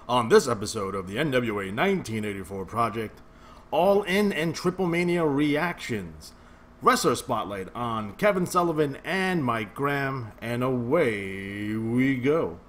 On this episode of the NWA 1984 Project, All In and Triplemania reactions, wrestler spotlight on Kevin Sullivan and Mike Graham, and away we go.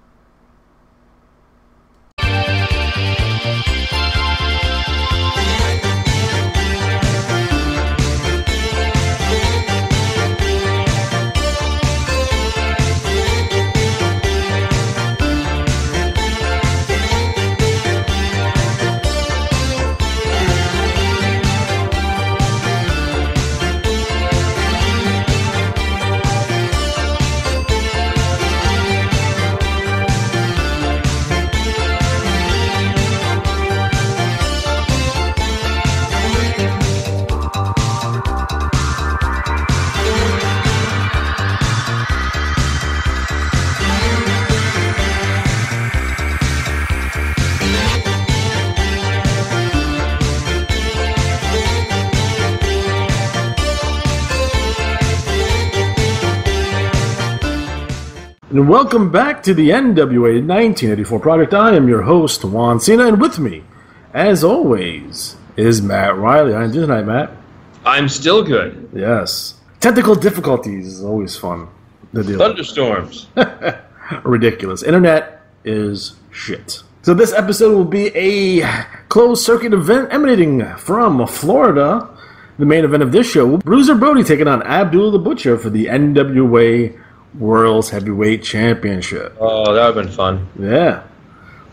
And welcome back to the NWA 1984 Project. I am your host, Juan Cena, and with me, as always, is Matt Riley. How are you doing tonight, Matt? I'm still good. Yes. Technical difficulties is always fun to deal Thunderstorms. with. Ridiculous. Internet is shit. So this episode will be a closed-circuit event emanating from Florida. The main event of this show, Bruiser Brody taking on Abdul the Butcher for the NWA World's Heavyweight Championship. Oh, that would have been fun. Yeah.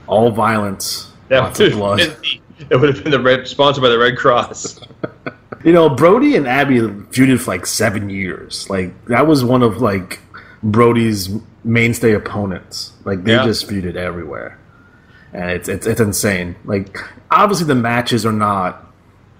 All violence. Lots of blood. It would have been sponsored by the Red Cross. You know, Brody and Abby feuded for like 7 years. Like, that was one of, like, Brody's mainstay opponents. Like, they just feuded everywhere. And it's insane. Like, obviously the matches are not,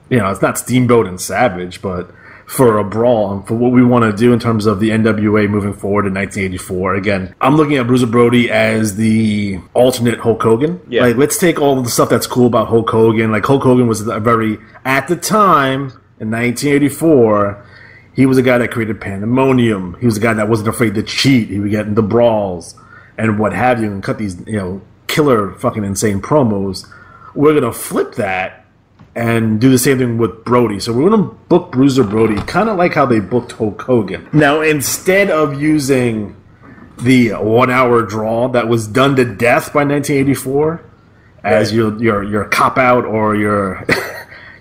you know, it's not Steamboat and Savage, but for a brawl and for what we want to do in terms of the NWA moving forward in 1984. Again, I'm looking at Bruiser Brody as the alternate Hulk Hogan. Yeah. Like, let's take all the stuff that's cool about Hulk Hogan. Like, Hulk Hogan was a very, at the time, in 1984, he was a guy that created Pandemonium. He was a guy that wasn't afraid to cheat. He would get into brawls and what have you and cut these, you know, killer fucking insane promos. We're going to flip that and do the same thing with Brody. So we're going to book Bruiser Brody, kind of like how they booked Hulk Hogan. Now, instead of using the 1 hour draw that was done to death by 1984 as your cop-out or your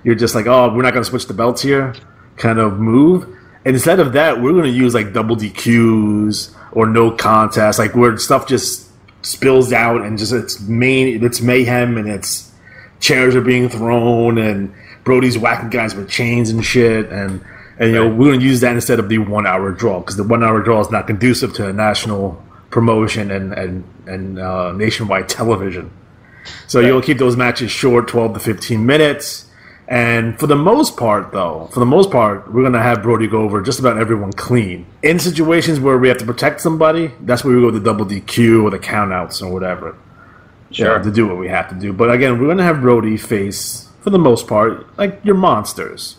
you're just like, oh, we're not going to switch the belts here kind of move. Instead of that, we're going to use like double DQs or no contest, like where stuff just spills out and just it's mayhem and it's chairs are being thrown, and Brody's whacking guys with chains and shit, and you know, we're going to use that instead of the 1 hour draw, because the 1 hour draw is not conducive to a national promotion and nationwide television. So you'll keep those matches short, 12 to 15 minutes, and for the most part, we're going to have Brody go over just about everyone clean. In situations where we have to protect somebody, that's where we go with the double DQ or the countouts or whatever. Sure. To do what we have to do. But again, we're going to have Brody face, for the most part, like your monsters.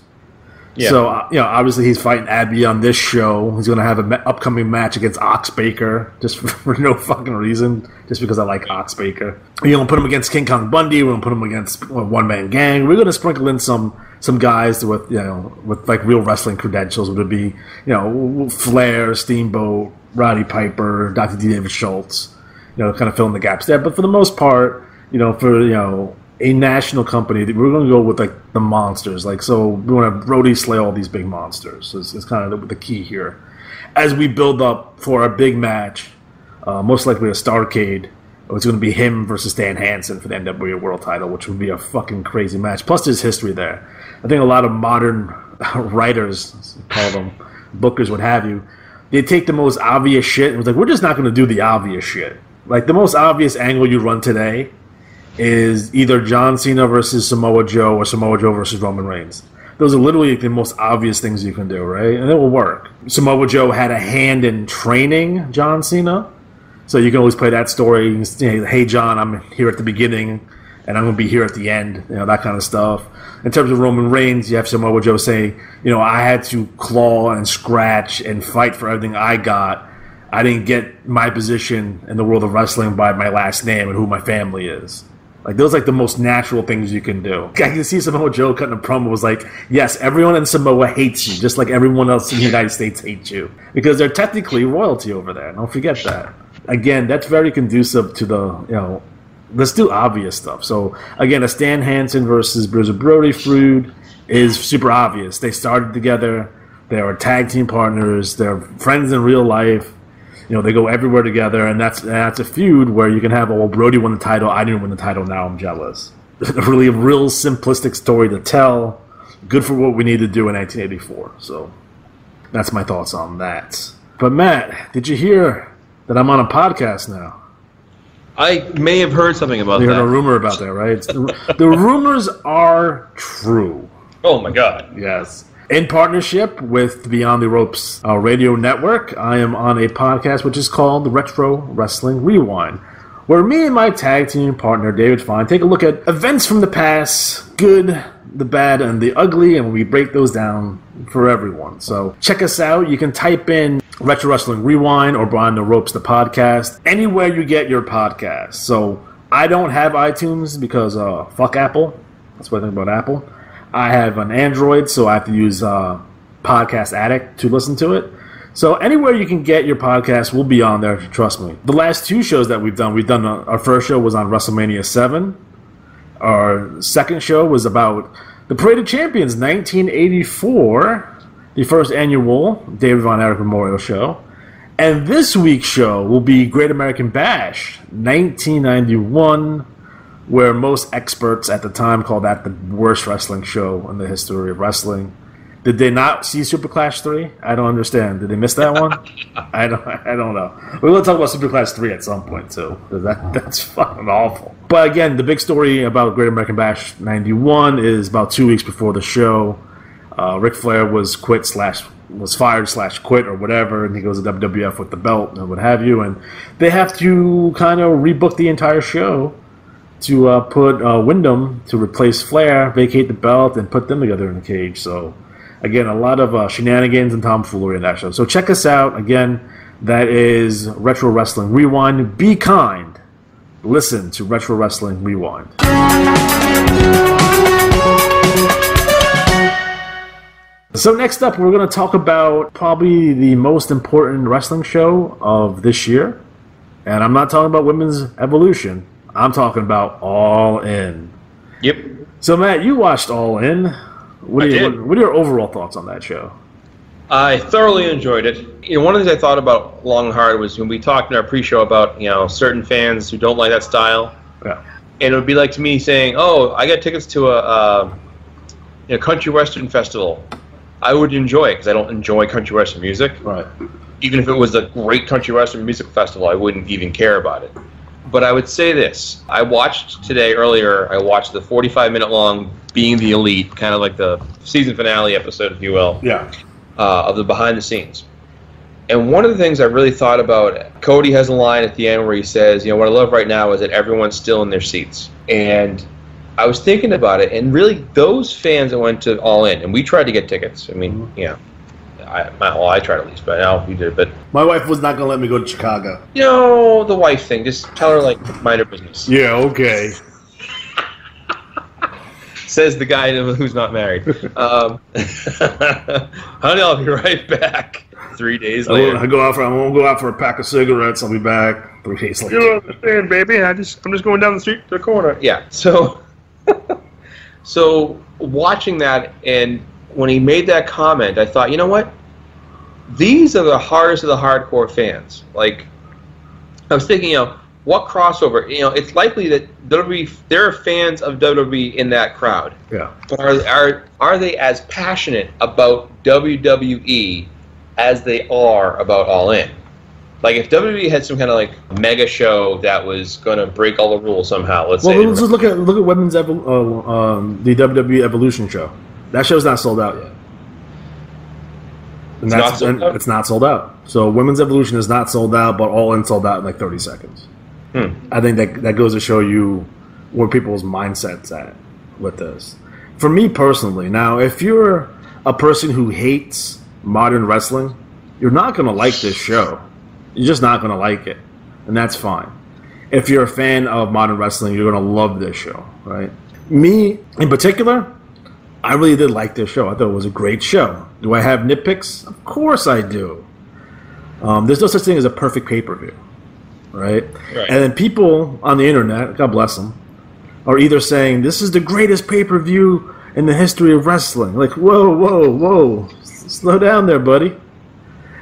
Yeah. So, you know, obviously he's fighting Abby on this show. He's going to have an upcoming match against Ox Baker, just for no fucking reason, just because I like Ox Baker. We're going to put him against King Kong Bundy. We're going to put him against One Man Gang. We're going to sprinkle in some guys with, you know, with like real wrestling credentials. Would it be, you know, Flair, Steamboat, Roddy Piper, Dr. D. David Schultz. You know, kind of fill in the gaps there. But for the most part, you know, for, you know, a national company, we're going to go with, like, the monsters. Like, so we want to have Brody slay all these big monsters. It's kind of the key here. As we build up for a big match, most likely a Starrcade, it's going to be him versus Stan Hansen for the NWA World title, which would be a fucking crazy match. Plus, there's history there. I think a lot of modern writers, call them bookers, what have you, they take the most obvious shit and was like, we're just not going to do the obvious shit. Like, the most obvious angle you run today is either John Cena versus Samoa Joe or Samoa Joe versus Roman Reigns. Those are literally the most obvious things you can do, right? And it will work. Samoa Joe had a hand in training John Cena, so you can always play that story. You can say, hey, John, I'm here at the beginning, and I'm going to be here at the end, you know, that kind of stuff. In terms of Roman Reigns, you have Samoa Joe say, you know, I had to claw and scratch and fight for everything I got. I didn't get my position in the world of wrestling by my last name and who my family is. Like, those like the most natural things you can do. I can see Samoa Joe cutting a promo was like, yes, everyone in Samoa hates you, just like everyone else in the United States hates you. Because they're technically royalty over there. Don't forget that. Again, that's very conducive to the, let's do obvious stuff. So, again, a Stan Hansen versus Bruiser Brody feud is super obvious. They started together. They are tag team partners. They're friends in real life. They go everywhere together, and that's a feud where you can have, well, Brody won the title, I didn't win the title, now I'm jealous. Really a real simplistic story to tell. Good for what we need to do in 1984. So that's my thoughts on that. But Matt, did you hear that I'm on a podcast now? I may have heard something about that. You heard a rumor about that, right? The rumors are true. Oh my God. Yes. In partnership with Beyond the Ropes radio network, I am on a podcast which is called Retro Wrestling Rewind, where me and my tag team partner, David Fine, take a look at events from the past, good, the bad, and the ugly, and we break those down for everyone. So check us out. You can type in Retro Wrestling Rewind or Beyond the Ropes, the podcast, anywhere you get your podcast. So I don't have iTunes because fuck Apple. That's what I think about Apple. I have an Android, so I have to use Podcast Addict to listen to it. So anywhere you can get your podcast will be on there, trust me. The last two shows that we've done our first show was on WrestleMania 7. Our second show was about the Parade of Champions 1984, the first annual David Von Erich Memorial Show. And this week's show will be Great American Bash 1991, where most experts at the time called that the worst wrestling show in the history of wrestling. Did they not see Superclash 3? I don't understand. Did they miss that one? I don't know. We're going to talk about Superclash 3 at some point, too. That's fucking awful. But again, the big story about Great American Bash 91 is about 2 weeks before the show. Ric Flair was fired/quit or whatever, and he goes to WWF with the belt and what have you. And they have to kind of rebook the entire show to put Wyndham to replace Flair, vacate the belt, and put them together in a cage. So, again, a lot of shenanigans and tomfoolery in that show. So check us out. Again, that is Retro Wrestling Rewind. Be kind. Listen to Retro Wrestling Rewind. So next up, we're going to talk about probably the most important wrestling show of this year. And I'm not talking about Women's Evolution. I'm talking about All In. Yep. So, Matt, you watched All In. What are your overall thoughts on that show? I thoroughly enjoyed it. One of the things I thought about long and hard was when we talked in our pre-show about certain fans who don't like that style. Yeah. And it would be like to me saying, "Oh, I got tickets to a country western festival." I would enjoy it because I don't enjoy country western music. Right. Even if it was a great country western music festival, I wouldn't even care about it. But I would say this. I watched earlier, I watched the 45-minute long Being the Elite, kind of like the season finale episode, if you will, of the behind the scenes. And one of the things I really thought about, Cody has a line at the end where he says, what I love right now is that everyone's still in their seats. And I was thinking about it, and really those fans that went to All In, and we tried to get tickets. I mean, I tried at least, but now you did. But my wife was not going to let me go to Chicago. The wife thing. Just tell her, mind her business. Yeah, okay. Says the guy who's not married. Honey, I'll be right back. 3 days later. I won't go out for a pack of cigarettes. I'll be back 3 days later. You don't understand, baby. I'm just going down the street to the corner. Yeah. So watching that, and when he made that comment, I thought, you know what? These are the hardest of the hardcore fans. I was thinking, what crossover? It's likely that there are fans of WWE in that crowd. Yeah. But are they as passionate about WWE as they are about All In? If WWE had some kind of mega show that was going to break all the rules somehow, let's say. Let's just look at Women's the WWE Evolution show. That show's not sold out yet. And it's not sold out. So Women's Evolution is not sold out, but All In sold out in 30 seconds. I think that goes to show you where people's mindset's at with this. For me personally, now, if you're a person who hates modern wrestling, you're not going to like this show. You're just not going to like it. And that's fine. if you're a fan of modern wrestling, you're going to love this show, right? Me, in particular, I really did like this show. I thought it was a great show. Do I have nitpicks? Of course I do. There's no such thing as a perfect pay-per-view, right? And then people on the internet, God bless them, are either saying, this is the greatest pay-per-view in the history of wrestling. Like, whoa. Slow down there, buddy.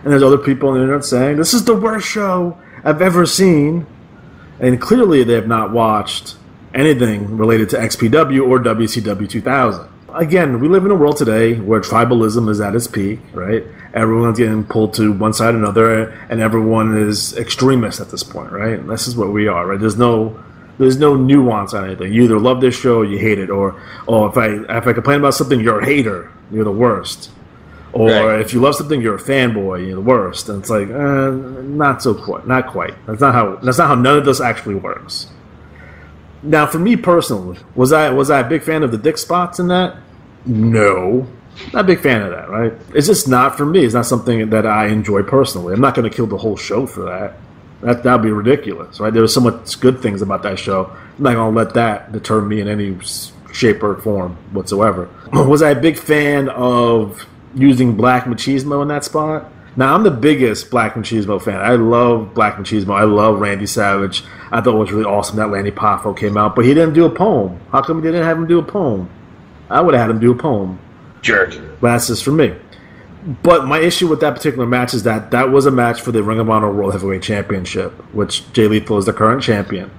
And there's other people on the internet saying, this is the worst show I've ever seen. And clearly they have not watched anything related to XPW or WCW 2000. Again, we live in a world today where tribalism is at its peak, right? Everyone's getting pulled to one side or another, and everyone is extremist at this point, right? This is what we are, right? There's no nuance on anything. You either love this show or you hate it, or if I complain about something, you're a hater, you're the worst. Or if you love something, you're a fanboy, you're the worst. And it's like, not quite. That's not how none of this actually works. Now, for me personally, was I a big fan of the dick spots in that? No. Not a big fan of that, right? It's just not for me. It's not something that I enjoy personally. I'm not going to kill the whole show for that. That'd be ridiculous, right? There were so much good things about that show. I'm not going to let that deter me in any shape or form whatsoever. Was I a big fan of using Black Machismo in that spot? Now, I'm the biggest Black Machismo fan. I love Black Machismo. I love Randy Savage. I thought it was really awesome that Lanny Poffo came out, but he didn't do a poem. How come he didn't have him do a poem? I would have had him do a poem. Jerk. But that's just for me. But my issue with that particular match is that was a match for the Ring of Honor World Heavyweight Championship, which Jay Lethal is the current champion.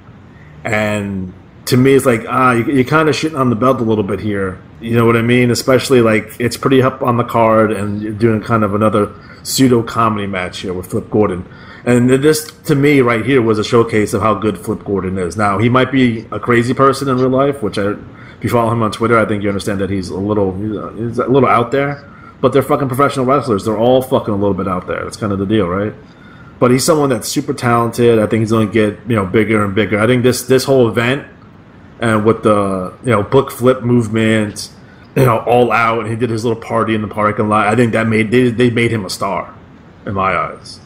And to me, it's like, you're kind of shitting on the belt a little bit here. You know what I mean? Especially, like, it's pretty up on the card, and you're doing kind of another pseudo-comedy match here with Flip Gordon. And this, to me, right here, was a showcase of how good Flip Gordon is. Now, he might be a crazy person in real life, which if you follow him on Twitter, I think you understand that he's a little out there. But they're fucking professional wrestlers. They're all fucking a little bit out there. That's kind of the deal, right? But he's someone that's super talented. I think he's going to get bigger and bigger. I think this whole event, and with the book flip movement, all out, and he did his little party in the parking lot. I think that they made him a star in my eyes.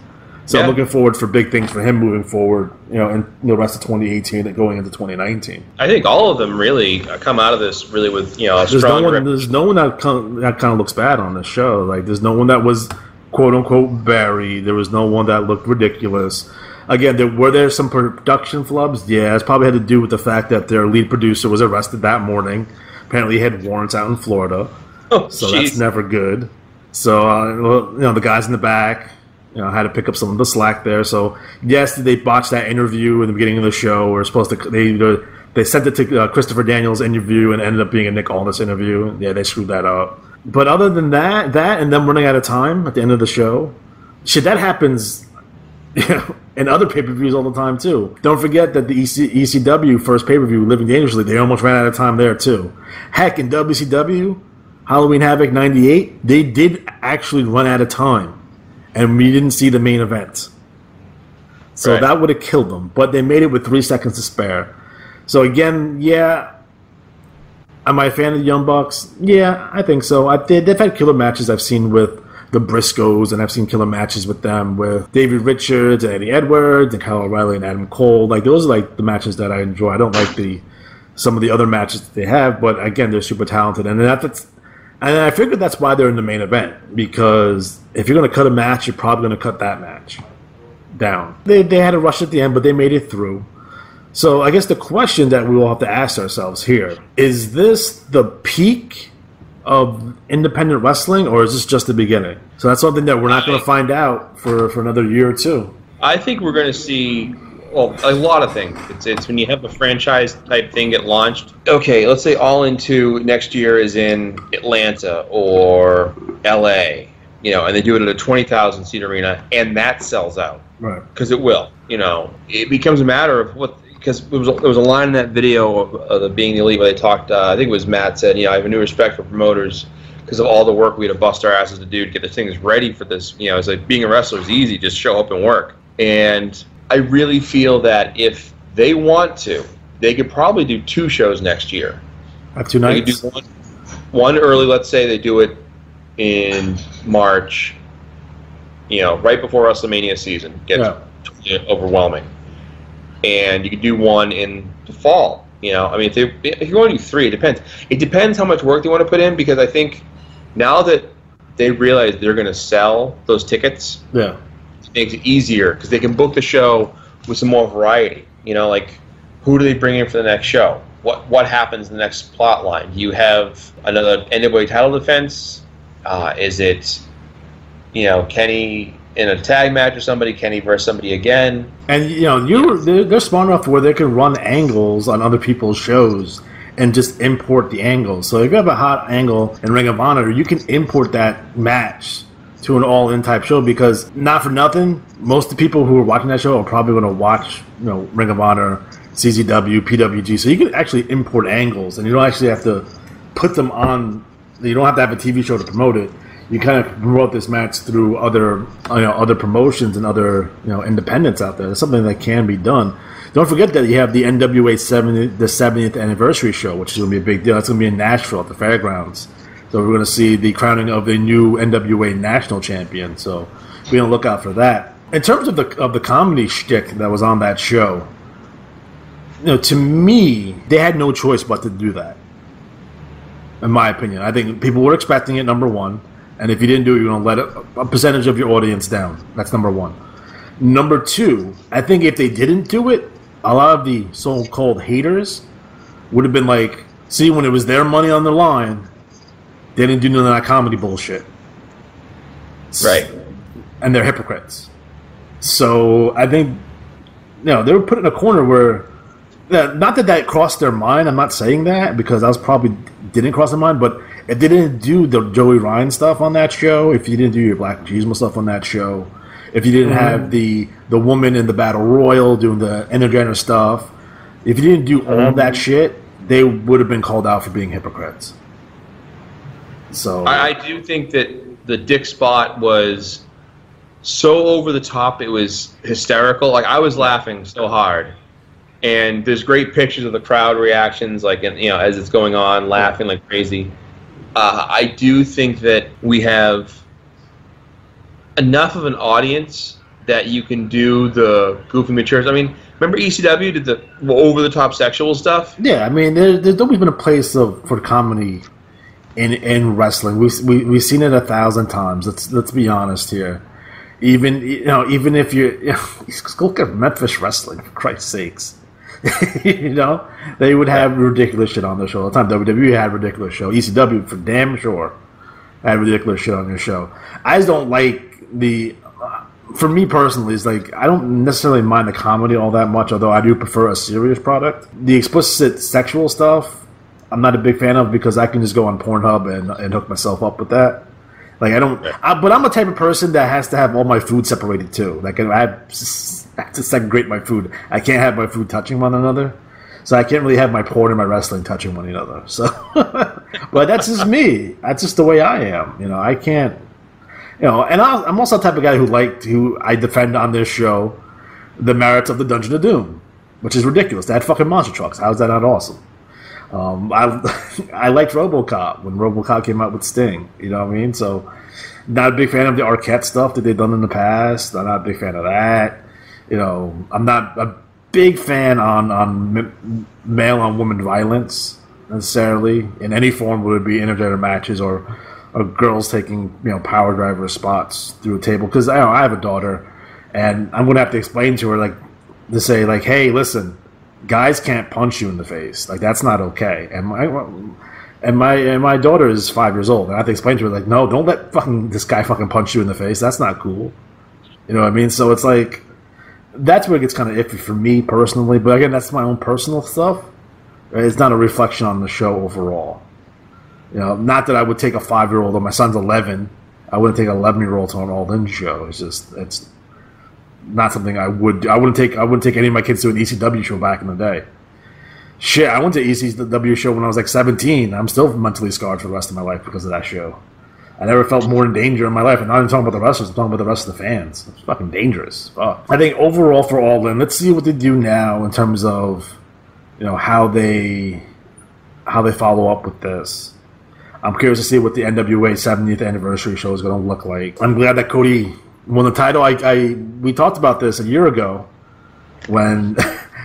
So I'm looking forward for big things for him moving forward, in the rest of 2018 and going into 2019. I think all of them really come out of this really with a strong. There's no one that kind of looks bad on this show. Like, there's no one that was quote unquote buried. There was no one that looked ridiculous. Again, were there some production flubs? Yeah, it's probably had to do with the fact that their lead producer was arrested that morning. Apparently, he had warrants out in Florida, so that's never good. So the guys in the back, had to pick up some of the slack there. So yes, they botched that interview in the beginning of the show. We're supposed to they sent it to Christopher Daniels' interview and ended up being a Nick Aldis interview. Yeah, they screwed that up. But other than that and them running out of time at the end of the show, shit, that happens in other pay-per-views all the time too. Don't forget that the ECW first pay-per-view, Living Dangerously, they almost ran out of time there too. Heck, in WCW, Halloween Havoc 98, they did actually run out of time. And we didn't see the main event. So that would have killed them. But they made it with 3 seconds to spare. So again, am I a fan of the Young Bucks? Yeah, I think so. They've had killer matches I've seen with the Briscoes, and I've seen killer matches with them with David Richards and Eddie Edwards and Kyle O'Reilly and Adam Cole. Like, those are like the matches that I enjoy. I don't like some of the other matches that they have, but again, they're super talented. And I figured that's why they're in the main event, because if you're going to cut a match, you're probably going to cut that match down. They had to rush at the end, but they made it through. So I guess the question that we will have to ask ourselves here, is this the peak of independent wrestling, or is this just the beginning? So that's something that we're not going to find out for another year or two. I think we're going to see a lot of things. It's when you have a franchise type thing get launched. Okay, let's say All Into next year is in Atlanta or LA, and they do it at a 20,000 seat arena, and that sells out. Right. Because it will. It becomes a matter of what. Because there was a line in that video of the Being the Elite where they talked. I think it was Matt said, I have a new respect for promoters because of all the work we had to bust our asses to do to get the things ready for this. It's like being a wrestler is easy, just show up and work. And I really feel that if they want to, they could probably do 2 shows next year. Have 2 nights? They could do one early, let's say they do it in March, right before WrestleMania season gets totally overwhelming. and you could do one in the fall. You know, I mean, if you want to do 3, it depends. It depends how much work they want to put in, because I think now that they realize they're going to sell those tickets, yeah, it makes it easier because they can book the show with some more variety. You know, like who do they bring in for the next show? What happens in the next plot line? Do you have another NWA title defense? Is it, you know, Kenny in a tag match or somebody, Kenny versus somebody again? And, you know, they're smart enough where they can run angles on other people's shows and just import the angles. So if you have a hot angle in Ring of Honor, you can import that match to an all-in type show, because not for nothing, most of the people who are watching that show are probably going to watch, you know, Ring of Honor, CZW, PWG. So you can actually import angles, and you don't actually have to put them on. You don't have to have a TV show to promote it. You kind of promote this match through other, you know, other promotions and other, you know, independents out there. It's something that can be done. Don't forget that you have the NWA 70th anniversary show, which is going to be a big deal. That's going to be in Nashville at the fairgrounds. So we're going to see the crowning of the new NWA national champion. So be on the lookout for that. In terms of the comedy shtick that was on that show, you know, to me, they had no choice but to do that. In my opinion, I think people were expecting it. Number one. And if you didn't do it, you're going to let a percentage of your audience down. That's number one. Number two, I think if they didn't do it, a lot of the so-called haters would have been like, see, when it was their money on the line, they didn't do none of that comedy bullshit. Right. And they're hypocrites. So I think, you know, they were put in a corner where, not that crossed their mind. I'm not saying that, because that was probably didn't cross their mind, but if they didn't do the Joey Ryan stuff on that show, if you didn't do your Black Machismo stuff on that show, if you didn't have the woman in the Battle Royal doing the intergender stuff, if you didn't do all that shit, they would have been called out for being hypocrites. So I do think that the dick spot was so over the top, it was hysterical. Like, I was laughing so hard. And there's great pictures of the crowd reactions, like, you know, as it's going on, laughing like crazy. I do think that we have enough of an audience that you can do the goofy matures. I mean, remember ECW did the over-the-top sexual stuff? Yeah, I mean, there's always been a place for comedy in wrestling. We've seen it 1,000 times. Let's be honest here. Even if you go look at Memphis Wrestling, for Christ's sakes. You know, they would have ridiculous shit on their show all the time. WWE had ridiculous show. ECW, for damn sure, had ridiculous shit on their show. I just don't like for me personally, it's like, I don't necessarily mind the comedy all that much, although I do prefer a serious product. The explicit sexual stuff, I'm not a big fan of, because I can just go on Pornhub and hook myself up with that. Like, but I'm a type of person that has to have all my food separated too. Like, I have to segregate my food. I can't have my food touching one another. So I can't really have my porn and my wrestling touching one another. So, but that's just me. That's just the way I am. You know, I can't, you know, and I'm also the type of guy who I defend on this show the merits of the Dungeon of Doom, which is ridiculous. They had fucking monster trucks. How is that not awesome? I liked RoboCop when RoboCop came out with Sting. You know what I mean? So, not a big fan of the Arquette stuff that they've done in the past. I'm not a big fan of that. You know, I'm not a big fan on male on woman violence necessarily in any form, whether it be intergender matches or girls taking, you know, power driver spots through a table. Because I have a daughter, and I'm gonna have to explain to her to say hey, listen. Guys can't punch you in the face. Like, that's not okay. And my daughter is 5 years old, and I have to explain to her, like, no, don't let this guy punch you in the face. That's not cool. You know what I mean? So it's like, that's where it gets kind of iffy for me personally. But again, that's my own personal stuff. It's not a reflection on the show overall. You know, not that I would take a 5-year-old, or my son's 11. I wouldn't take an 11-year-old to an all-in show. It's not something I wouldn't take any of my kids to an ECW show back in the day. Shit, I went to an ECW show when I was like 17. I'm still mentally scarred for the rest of my life because of that show. I never felt more in danger in my life. And I'm not even talking about the wrestlers, I'm talking about the rest of the fans. It's fucking dangerous. Fuck. I think overall for All In, let's see what they do now in terms of, you know, how they follow up with this. I'm curious to see what the NWA 70th anniversary show is going to look like. I'm glad that Cody won the title. We talked about this a year ago when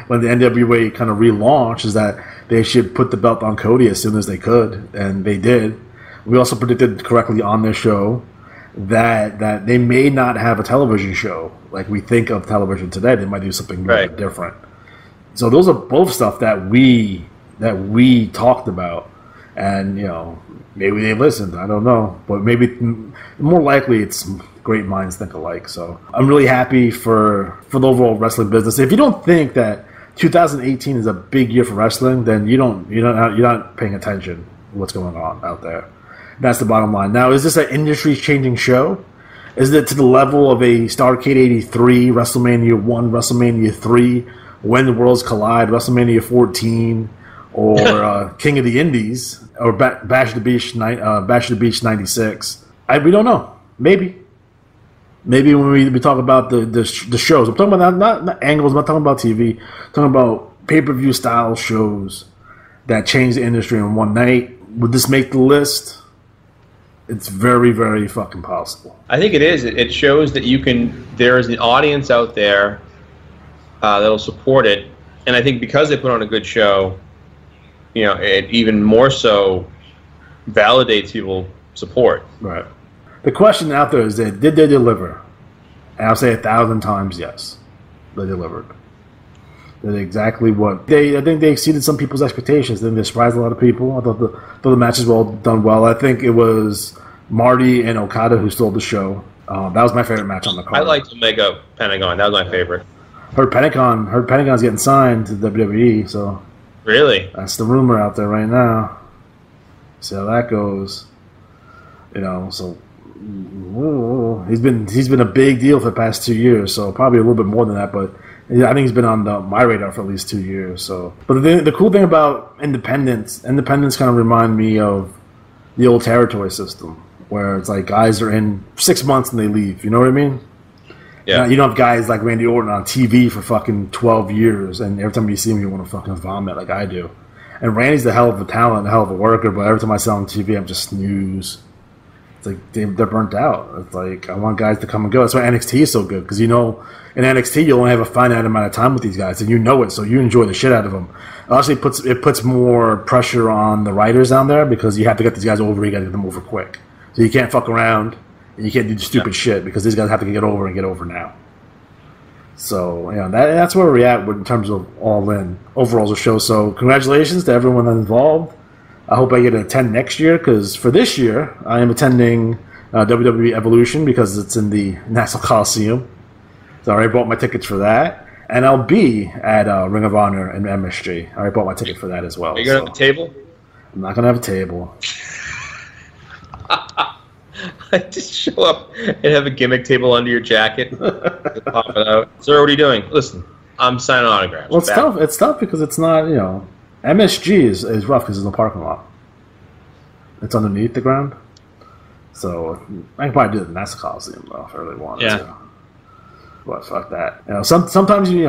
when the NWA kind of relaunched is that they should put the belt on Cody as soon as they could, and they did. We also predicted correctly on their show that they may not have a television show like we think of television today. They might do something different. So those are both stuff that we talked about, and maybe they listened. I don't know, but maybe more likely it's great minds think alike. So I'm really happy for the overall wrestling business. If you don't think that 2018 is a big year for wrestling, then you're not paying attention to what's going on out there. That's the bottom line. Now, is this an industry-changing show? Is it to the level of a Starrcade 83, WrestleMania 1, WrestleMania 3, When the Worlds Collide, WrestleMania 14, or King of the Indies, or Bash at the Beach 96? We don't know. Maybe when we talk about the shows, I'm talking about not angles. I'm not talking about TV. I'm talking about pay-per-view style shows that change the industry in one night. Would this make the list? It's very, very fucking possible. I think it is. It shows that there is an audience out there that'll support it, and I think because they put on a good show, it even more so validates people's support. Right. The question out there is that did they deliver? And I'll say 1,000 times yes, they delivered. They did exactly what I think they exceeded some people's expectations. Then they surprised a lot of people. I thought the matches were all done well. I think it was Marty and Okada who stole the show. That was my favorite match on the card. I liked Omega Pentagon. That was my favorite. Heard Pentagon's getting signed to WWE. So really, that's the rumor out there right now. See how that goes. So he's been a big deal for the past 2 years. So probably a little bit more than that, but. Yeah, I think he's been on my radar for at least 2 years. So, but the cool thing about independents kind of remind me of the old territory system, where it's like guys are in 6 months and they leave. You know what I mean? Yeah. You don't have guys like Randy Orton on TV for fucking 12 years, and every time you see him, you want to fucking vomit like I do. And Randy's a hell of a talent, a hell of a worker, but every time I see him on TV, I'm just snooze. It's like they're burnt out. It's like I want guys to come and go. That's why NXT is so good, because in NXT you only have a finite amount of time with these guys, and it, so you enjoy the shit out of them. It it puts more pressure on the writers down there, because you have to get these guys over. You got to get them over quick, so you can't fuck around and you can't do stupid shit, because these guys have to get over and get over now. So that's where we're at in terms of all in overall the show. So congratulations to everyone involved. I hope I get to attend next year, because for this year I am attending WWE Evolution, because it's in the Nassau Coliseum. So I already bought my tickets for that, and I'll be at Ring of Honor and MSG. I already bought my ticket for that as well. Are you gonna have a table? I'm not gonna have a table. I just show up and have a gimmick table under your jacket, pop it out. Sir, what are you doing? Listen, I'm signing autographs. Well, it's tough. It's tough because it's not, MSG is rough because there's no parking lot. It's underneath the ground. So I can probably do the Nassau Coliseum though if I really wanted to. But fuck that. Sometimes you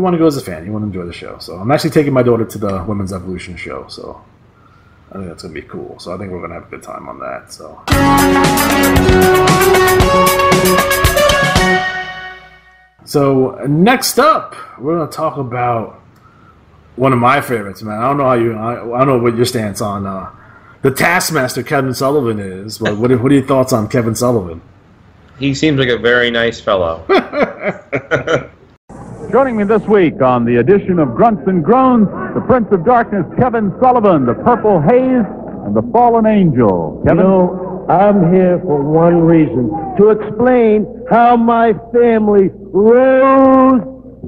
want to go as a fan. You want to enjoy the show. So I'm actually taking my daughter to the Women's Evolution show. So I think that's gonna be cool. So I think we're gonna have a good time on that. So next up, we're gonna talk about one of my favorites, man. I don't know I don't know what your stance on the Taskmaster Kevin Sullivan is, but what are your thoughts on Kevin Sullivan? He seems like a very nice fellow. Joining me this week on the edition of Grunts and Groans, the Prince of Darkness, Kevin Sullivan, the Purple Haze, and the Fallen Angel. Kevin? I'm here for one reason, to explain how my family rose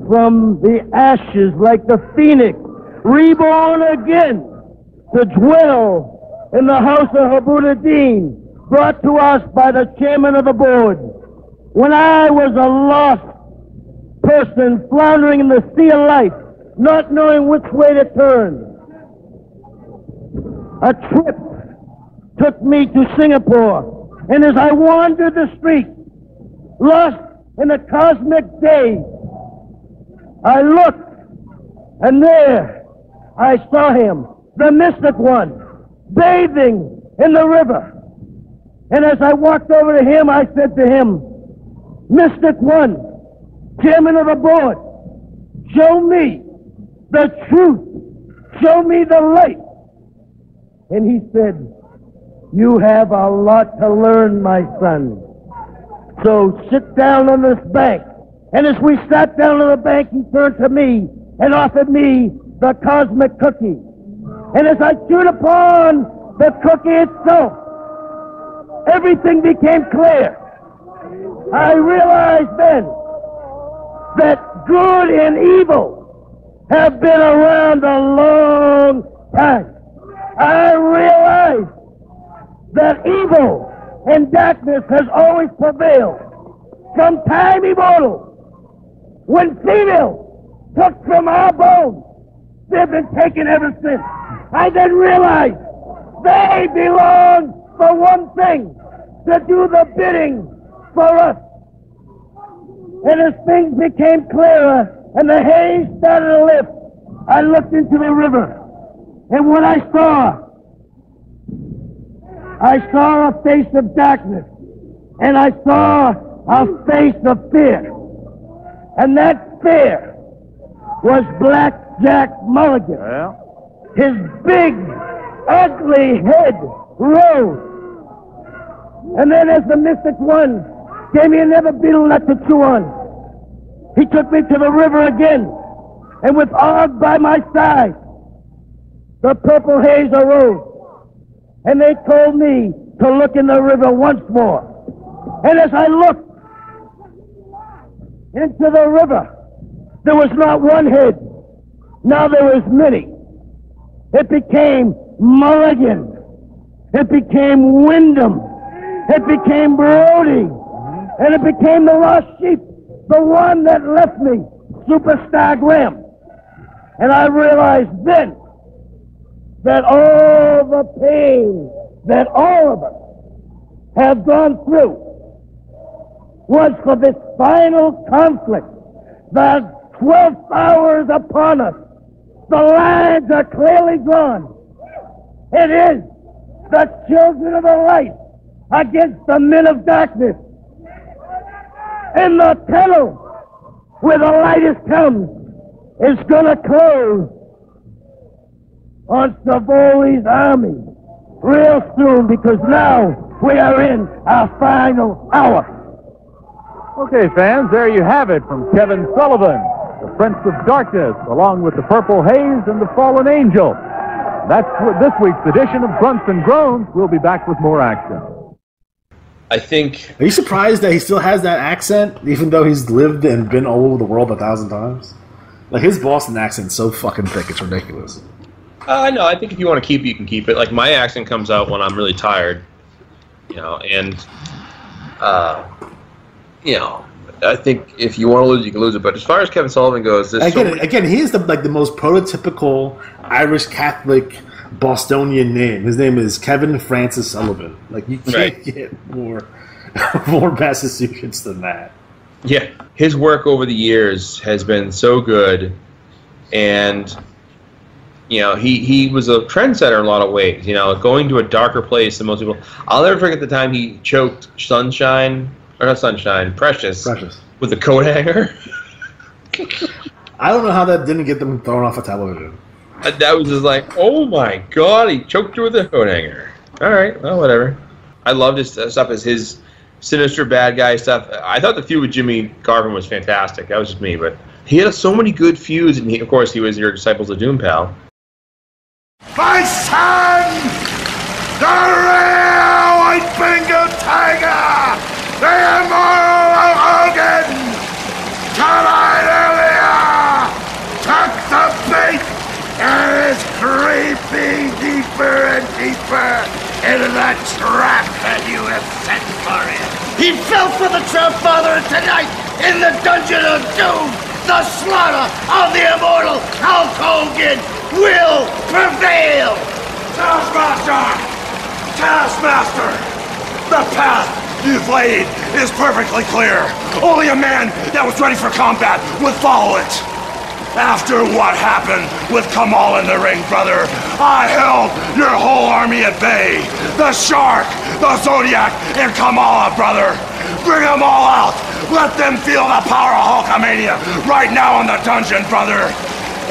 from the ashes like the phoenix, reborn again, to dwell in the house of Habuddin, brought to us by the chairman of the board. When I was a lost person floundering in the sea of life, not knowing which way to turn, a trip took me to Singapore, and as I wandered the streets, lost in the cosmic day, I looked, and there I saw him, the mystic one, bathing in the river. And as I walked over to him, I said to him, Mystic One, chairman of the board, show me the truth. Show me the light. And he said, you have a lot to learn, my son. So sit down on this bank. And as we sat down on the bank, he turned to me and offered me the cosmic cookie. And as I chewed upon the cookie itself, everything became clear. I realized then that good and evil have been around a long time. I realized that evil and darkness has always prevailed from time immemorial. When females took from our bones, they've been taken ever since. I then realized they belong for one thing, to do the bidding for us. And as things became clearer and the haze started to lift, I looked into the river. And what I saw a face of darkness. And I saw a face of fear. And that fear was Black Jack Mulligan. Yeah. His big, ugly head rose. And then as the Mystic One gave me another beetle nut to chew on, he took me to the river again. And with Og by my side, the purple haze arose. And they told me to look in the river once more. And as I looked into the river, there was not one head. Now there was many. It became Mulligan. It became Wyndham. It became Brody. And it became the lost sheep, the one that left me, Superstar Graham. And I realized then that all the pain that all of us have gone through was for this final conflict. The 12th hour is upon us. The lines are clearly drawn. It is the children of the light against the men of darkness. And the tunnel where the light has come is going to close on Savoli's army real soon, because now we are in our final hour. Okay, fans, there you have it from Kevin Sullivan, the Prince of Darkness, along with the Purple Haze and the Fallen Angel. That's this week's edition of Grunts and Groans. We'll be back with more action. I think... Are you surprised that he still has that accent, even though he's lived and been all over the world 1,000 times? Like, his Boston accent's so fucking thick, it's ridiculous. No, I think if you want to keep it, you can keep it. Like, my accent comes out when I'm really tired, you know, and, you know, I think if you want to lose, you can lose it. But as far as Kevin Sullivan goes, this again, he is the most prototypical Irish Catholic Bostonian name. His name is Kevin Francis Sullivan. Like, you can't get more Massachusetts than that. Yeah, his work over the years has been so good, and you know, he was a trendsetter in a lot of ways. You know, going to a darker place than most people. I'll never forget the time he choked Precious with a coat hanger. I don't know how that didn't get them thrown off a television. That was just like, oh my god, he choked her with a coat hanger. All right, well, whatever. I loved his stuff as his sinister bad guy stuff. I thought the feud with Jimmy Garvin was fantastic. That was just me, but he had so many good feuds, and of course, he was your Disciples of Doom pal. My son, the real white-fingered tiger, the immortal Hogan, tonight earlier, took the bait and is creeping deeper and deeper into that trap that you have set for him. He fell for the trap, Father, and tonight, in the Dungeon of Doom, the slaughter of the immortal Hulk Hogan will prevail! Taskmaster! The path you've laid is perfectly clear. Only a man that was ready for combat would follow it. After what happened with Kamal in the ring, brother, I held your whole army at bay. The Shark, the Zodiac, and Kamala, brother. Bring them all out. Let them feel the power of Hulkamania right now in the dungeon, brother.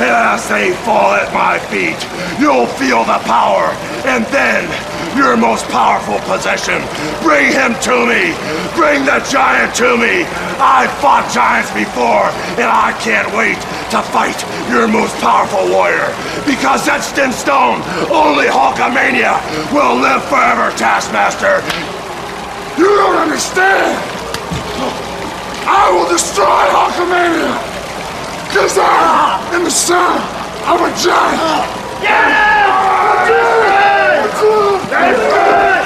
And as they fall at my feet, you'll feel the power. And then, your most powerful possession, bring him to me. Bring the giant to me. I've fought giants before, and I can't wait to fight your most powerful warrior. Because etched in stone, only Hulkamania will live forever, Taskmaster. You don't understand. I will destroy Hulkamania. Because I am the son of a giant. Yes! That's good! That's good!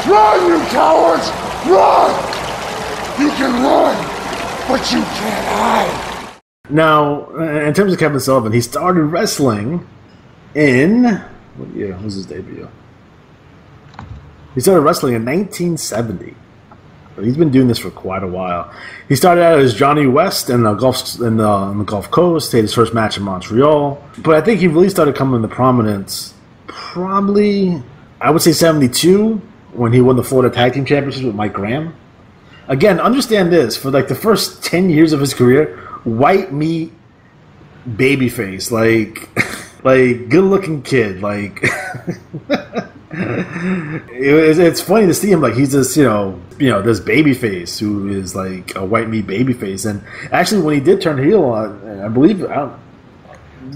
Run, you cowards! Run! You can run, but you can't hide. Now, in terms of Kevin Sullivan, he started wrestling in... What year was his debut? He started wrestling in 1970. But he's been doing this for quite a while. He started out as Johnny West in the Gulf Coast. He had his first match in Montreal. But I think he really started coming into prominence probably, I would say 72, when he won the Florida Tag Team Championships with Mike Graham. Again, understand this, for like the first 10 years of his career, white meat babyface, like like good-looking kid, like it's funny to see him, like he's this, you know, this babyface who is like a white meat babyface. And actually, when he did turn heel, I believe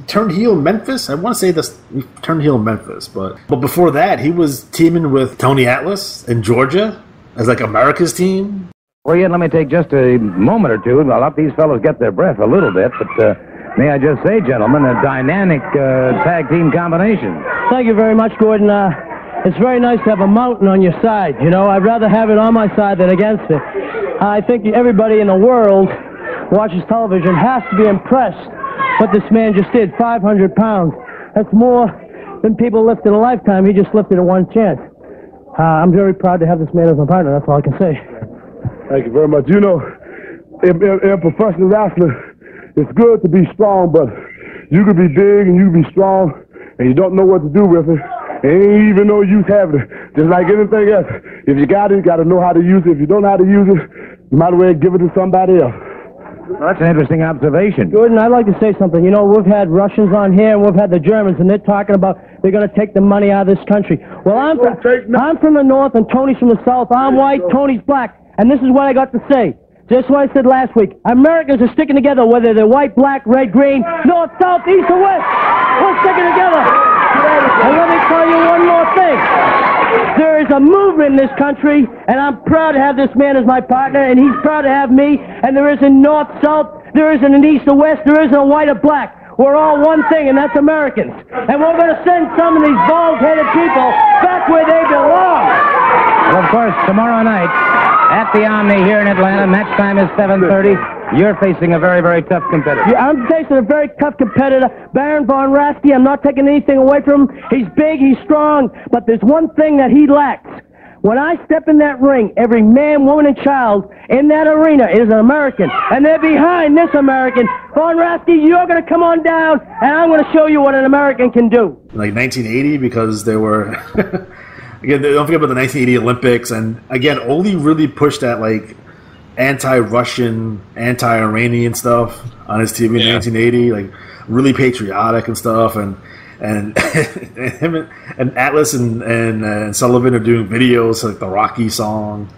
turned heel in Memphis. I want to say this, he turned heel in Memphis, but before that, he was teaming with Tony Atlas in Georgia as like America's team. Well, yeah, let me take just a moment or two. I'll let these fellows get their breath a little bit, but may I just say, gentlemen, a dynamic tag team combination. Thank you very much, Gordon. It's very nice to have a mountain on your side. You know, I'd rather have it on my side than against it. I think everybody in the world watches television has to be impressed what this man just did. 500 pounds. That's more than people lift in a lifetime. He just lifted at one chance. I'm very proud to have this man as my partner. That's all I can say. Thank you very much. You know, in professional wrestling, it's good to be strong, but you could be big and you could be strong, and you don't know what to do with it. Ain't even no use having it. Just like anything else. If you got it, you got to know how to use it. If you don't know how to use it, you might as well give it to somebody else. Well, that's an interesting observation. Gordon, I'd like to say something. You know, we've had Russians on here, and we've had the Germans, and they're talking about they're going to take the money out of this country. Well, I'm from the north, and Tony's from the south. I'm white, Tony's black. And this is what I got to say. Just what I said last week. Americans are sticking together, whether they're white, black, red, green, north, south, east, or west. We're sticking together. And let me tell you one more thing. There is a movement in this country, and I'm proud to have this man as my partner, and he's proud to have me, and there isn't north, south, there isn't an east or west, there isn't a white or black. We're all one thing, and that's Americans. And we're going to send some of these bald-headed people back where they belong. Well, of course, tomorrow night at the Omni here in Atlanta, match time is 7:30. You're facing a very, very tough competitor. Yeah, I'm facing a very tough competitor, Baron Von Raschke. I'm not taking anything away from him. He's big, he's strong, but there's one thing that he lacks. When I step in that ring, every man, woman, and child in that arena is an American, and they're behind this American. Von Raschke, you're going to come on down, and I'm going to show you what an American can do. Like 1980, because they were... Again, don't forget about the 1980 Olympics, and again, Ole really pushed that like anti-Russian, anti-Iranian stuff on his TV in 1980, like really patriotic and stuff, and him and Atlas and Sullivan are doing videos like the Rocky song.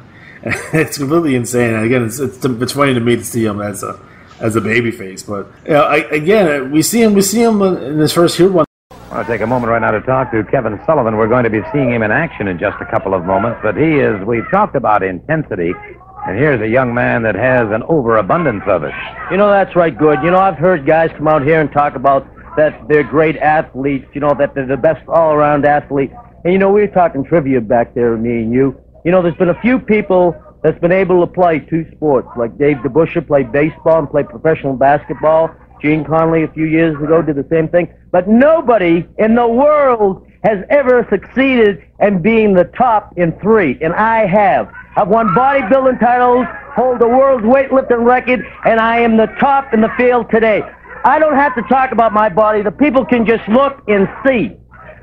And it's completely insane. And again, it's funny to me to see him as a baby face, but you know, again, we see him in his first heel one. I want to take a moment right now to talk to Kevin Sullivan. We're going to be seeing him in action in just a couple of moments, but we've talked about intensity, and here's a young man that has an overabundance of it. You know, that's right, Good. You know, I've heard guys come out here and talk about that they're great athletes, you know, that they're the best all-around athlete. And, you know, we were talking trivia back there, me and you. You know, there's been a few people that's been able to play two sports. Like Dave DeBusschere played baseball and played professional basketball. Gene Conley a few years ago did the same thing. But nobody in the world has ever succeeded in being the top in three, and I have. I've won bodybuilding titles, hold the world's weightlifting record, and I am the top in the field today. I don't have to talk about my body. The people can just look and see.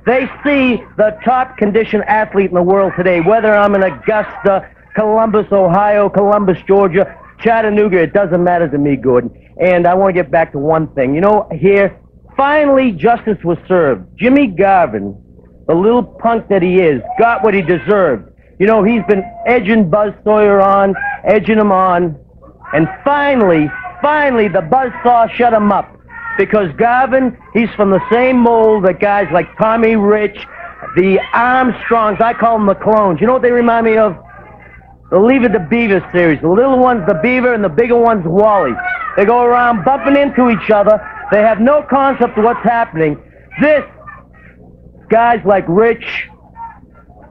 They see the top conditioned athlete in the world today, whether I'm in Augusta, Columbus, Ohio, Columbus, Georgia, Chattanooga, it doesn't matter to me, Gordon. And I want to get back to one thing. You know, here, finally justice was served. Jimmy Garvin, the little punk that he is, got what he deserved. You know, he's been edging Buzz Sawyer on, edging him on, and finally, the buzzsaw shut him up. Because Garvin, he's from the same mold that guys like Tommy Rich, the Armstrongs, I call them the clones. You know what they remind me of? The Leave It to Beaver series. The little one's the Beaver and the bigger one's Wally. They go around bumping into each other. They have no concept of what's happening. This, guys like Rich,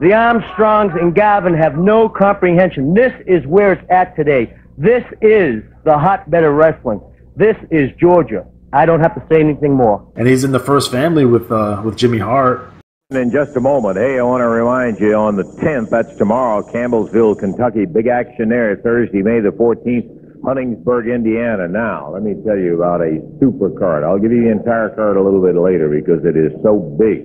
the Armstrongs, and Garvin have no comprehension. This is where it's at today. This is the hotbed of wrestling. This is Georgia. I don't have to say anything more. And he's in the first family with Jimmy Hart. In just a moment, hey, I want to remind you on the 10th, that's tomorrow, Campbellsville, Kentucky. Big action there Thursday, May the 14th, Huntingsburg, Indiana. Now, let me tell you about a super card. I'll give you the entire card a little bit later because it is so big.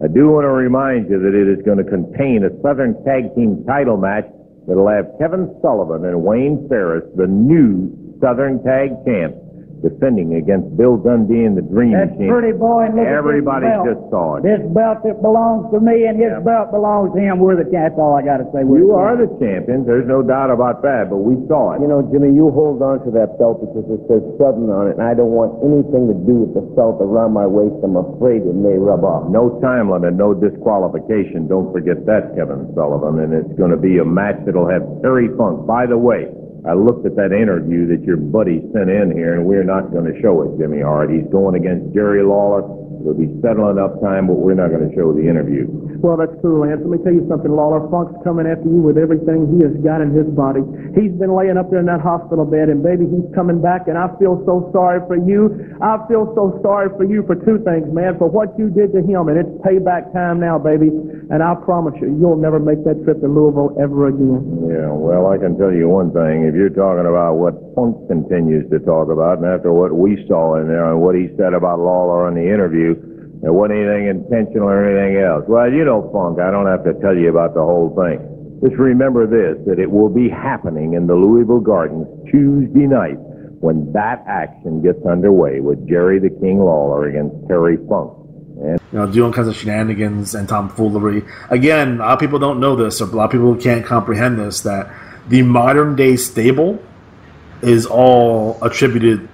I do want to remind you that it is going to contain a Southern Tag Team title match that'll have Kevin Sullivan and Wayne Ferris, the new Southern Tag Champs, defending against Bill Dundee and the Dream That's Team. pretty, boy. And look Everybody at this belt. just saw it. This belt that belongs to me and his belt belongs to him. We're the champs. That's all I got to say. You are the champions. There's no doubt about that, but we saw it. You know, Jimmy, you hold on to that belt because it says Southern on it, and I don't want anything to do with the belt around my waist. I'm afraid it may rub off. No time limit, no disqualification. Don't forget that, Kevin Sullivan. And it's going to be a match that'll have Terry Funk. By the way, I looked at that interview that your buddy sent in here, and we're not going to show it, Jimmy Hart. He's going against Jerry Lawler. It'll be settling up time, but we're not going to show the interview. Well, that's true, Lance. Let me tell you something, Lawler. Funk's coming after you with everything he has got in his body. He's been laying up there in that hospital bed, and baby, he's coming back, and I feel so sorry for you. I feel so sorry for you for two things, man, for what you did to him, and it's payback time now, baby. And I promise you, you'll never make that trip to Louisville ever again. Yeah, well, I can tell you one thing. If you're talking about what Funk continues to talk about, and after what we saw in there and what he said about Lawler in the interview, there wasn't anything intentional or anything else. Well, you know, Funk, I don't have to tell you about the whole thing. Just remember this, that it will be happening in the Louisville Gardens Tuesday night when that action gets underway with Jerry the King Lawler against Terry Funk. And you know, doing kinds of shenanigans and tomfoolery. Again, a lot of people don't know this, or a lot of people can't comprehend this, that the modern day stable is all attributed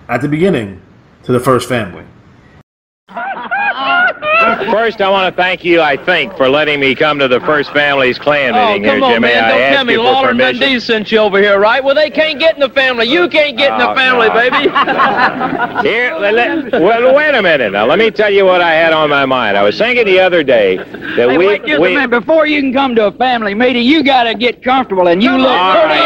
at the beginning to the first family. First, I want to thank you, I think, for letting me come to the First Family's clan meeting here, Jimmy. Come on, man. Don't tell me Lawler and Dundee sent you over here, right? Well, they can't get in the family. You can't get in the family, baby. Here, well, wait a minute. Now, let me tell you what I had on my mind. I was thinking the other day that wait just a minute. Before you can come to a family meeting, you got to get comfortable, and you look pretty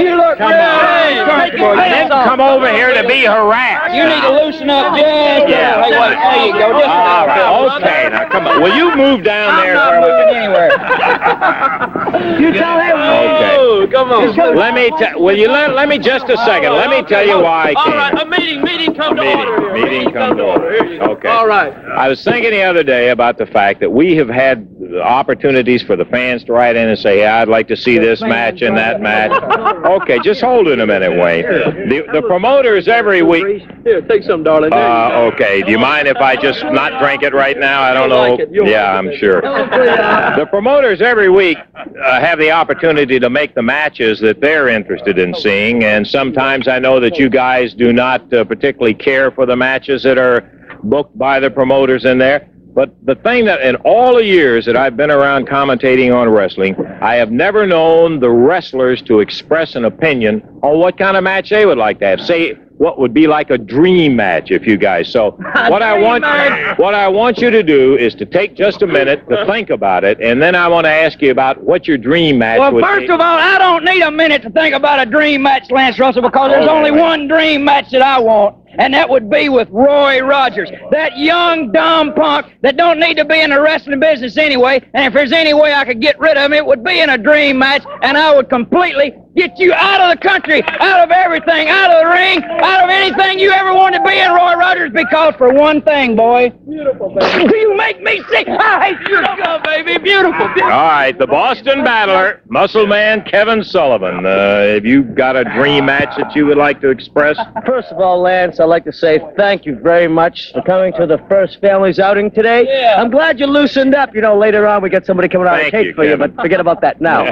You look pretty comfortable. I didn't come over here to be harassed. You need to loosen up just there you go. Okay, now come on. Will you move down there? I'm not moving anywhere. You tell him. Okay. Come on. Let me let me just a second. Let me tell you why I came. All right, a meeting come to order. Meeting come to order. Okay. All right. I was thinking the other day about the fact that we have had opportunities for the fans to write in and say, yeah, I'd like to see this match and that match. Okay, just hold it a minute, Wayne. The promoters every week. Here, take some, darling. Okay. Do you mind if I just not drink it right now? I don't know. Yeah, I'm sure. The promoters every week have the opportunity to make the matches that they're interested in seeing, and sometimes I know that you guys do not particularly care for the matches that are booked by the promoters in there. But the thing that in all the years that I've been around commentating on wrestling, I have never known the wrestlers to express an opinion on what kind of match they would like to have. Say, what would be like a dream match if you guys. So what I want you to do is to take just a minute to think about it, and then I want to ask you about what your dream match would be. Well, first of all, I don't need a minute to think about a dream match, Lance Russell, because there's only one dream match that I want. And that would be with Roy Rogers, that young, dumb punk that don't need to be in the wrestling business anyway. And if there's any way I could get rid of him, it would be in a dream match, and I would completely get you out of the country, out of everything, out of the ring, out of anything you ever wanted to be in, Roy Rogers, because for one thing, boy, beautiful, baby. You make me sick. I hate your stuff, baby. Beautiful, beautiful. All right, the Boston Battler, Muscle Man Kevin Sullivan. Have you got a dream match that you would like to express? First of all, Lance, I'd like to say thank you very much for coming to the First Families outing today. Yeah. I'm glad you loosened up. You know, later on we get somebody coming out of cake for you, but forget about that now.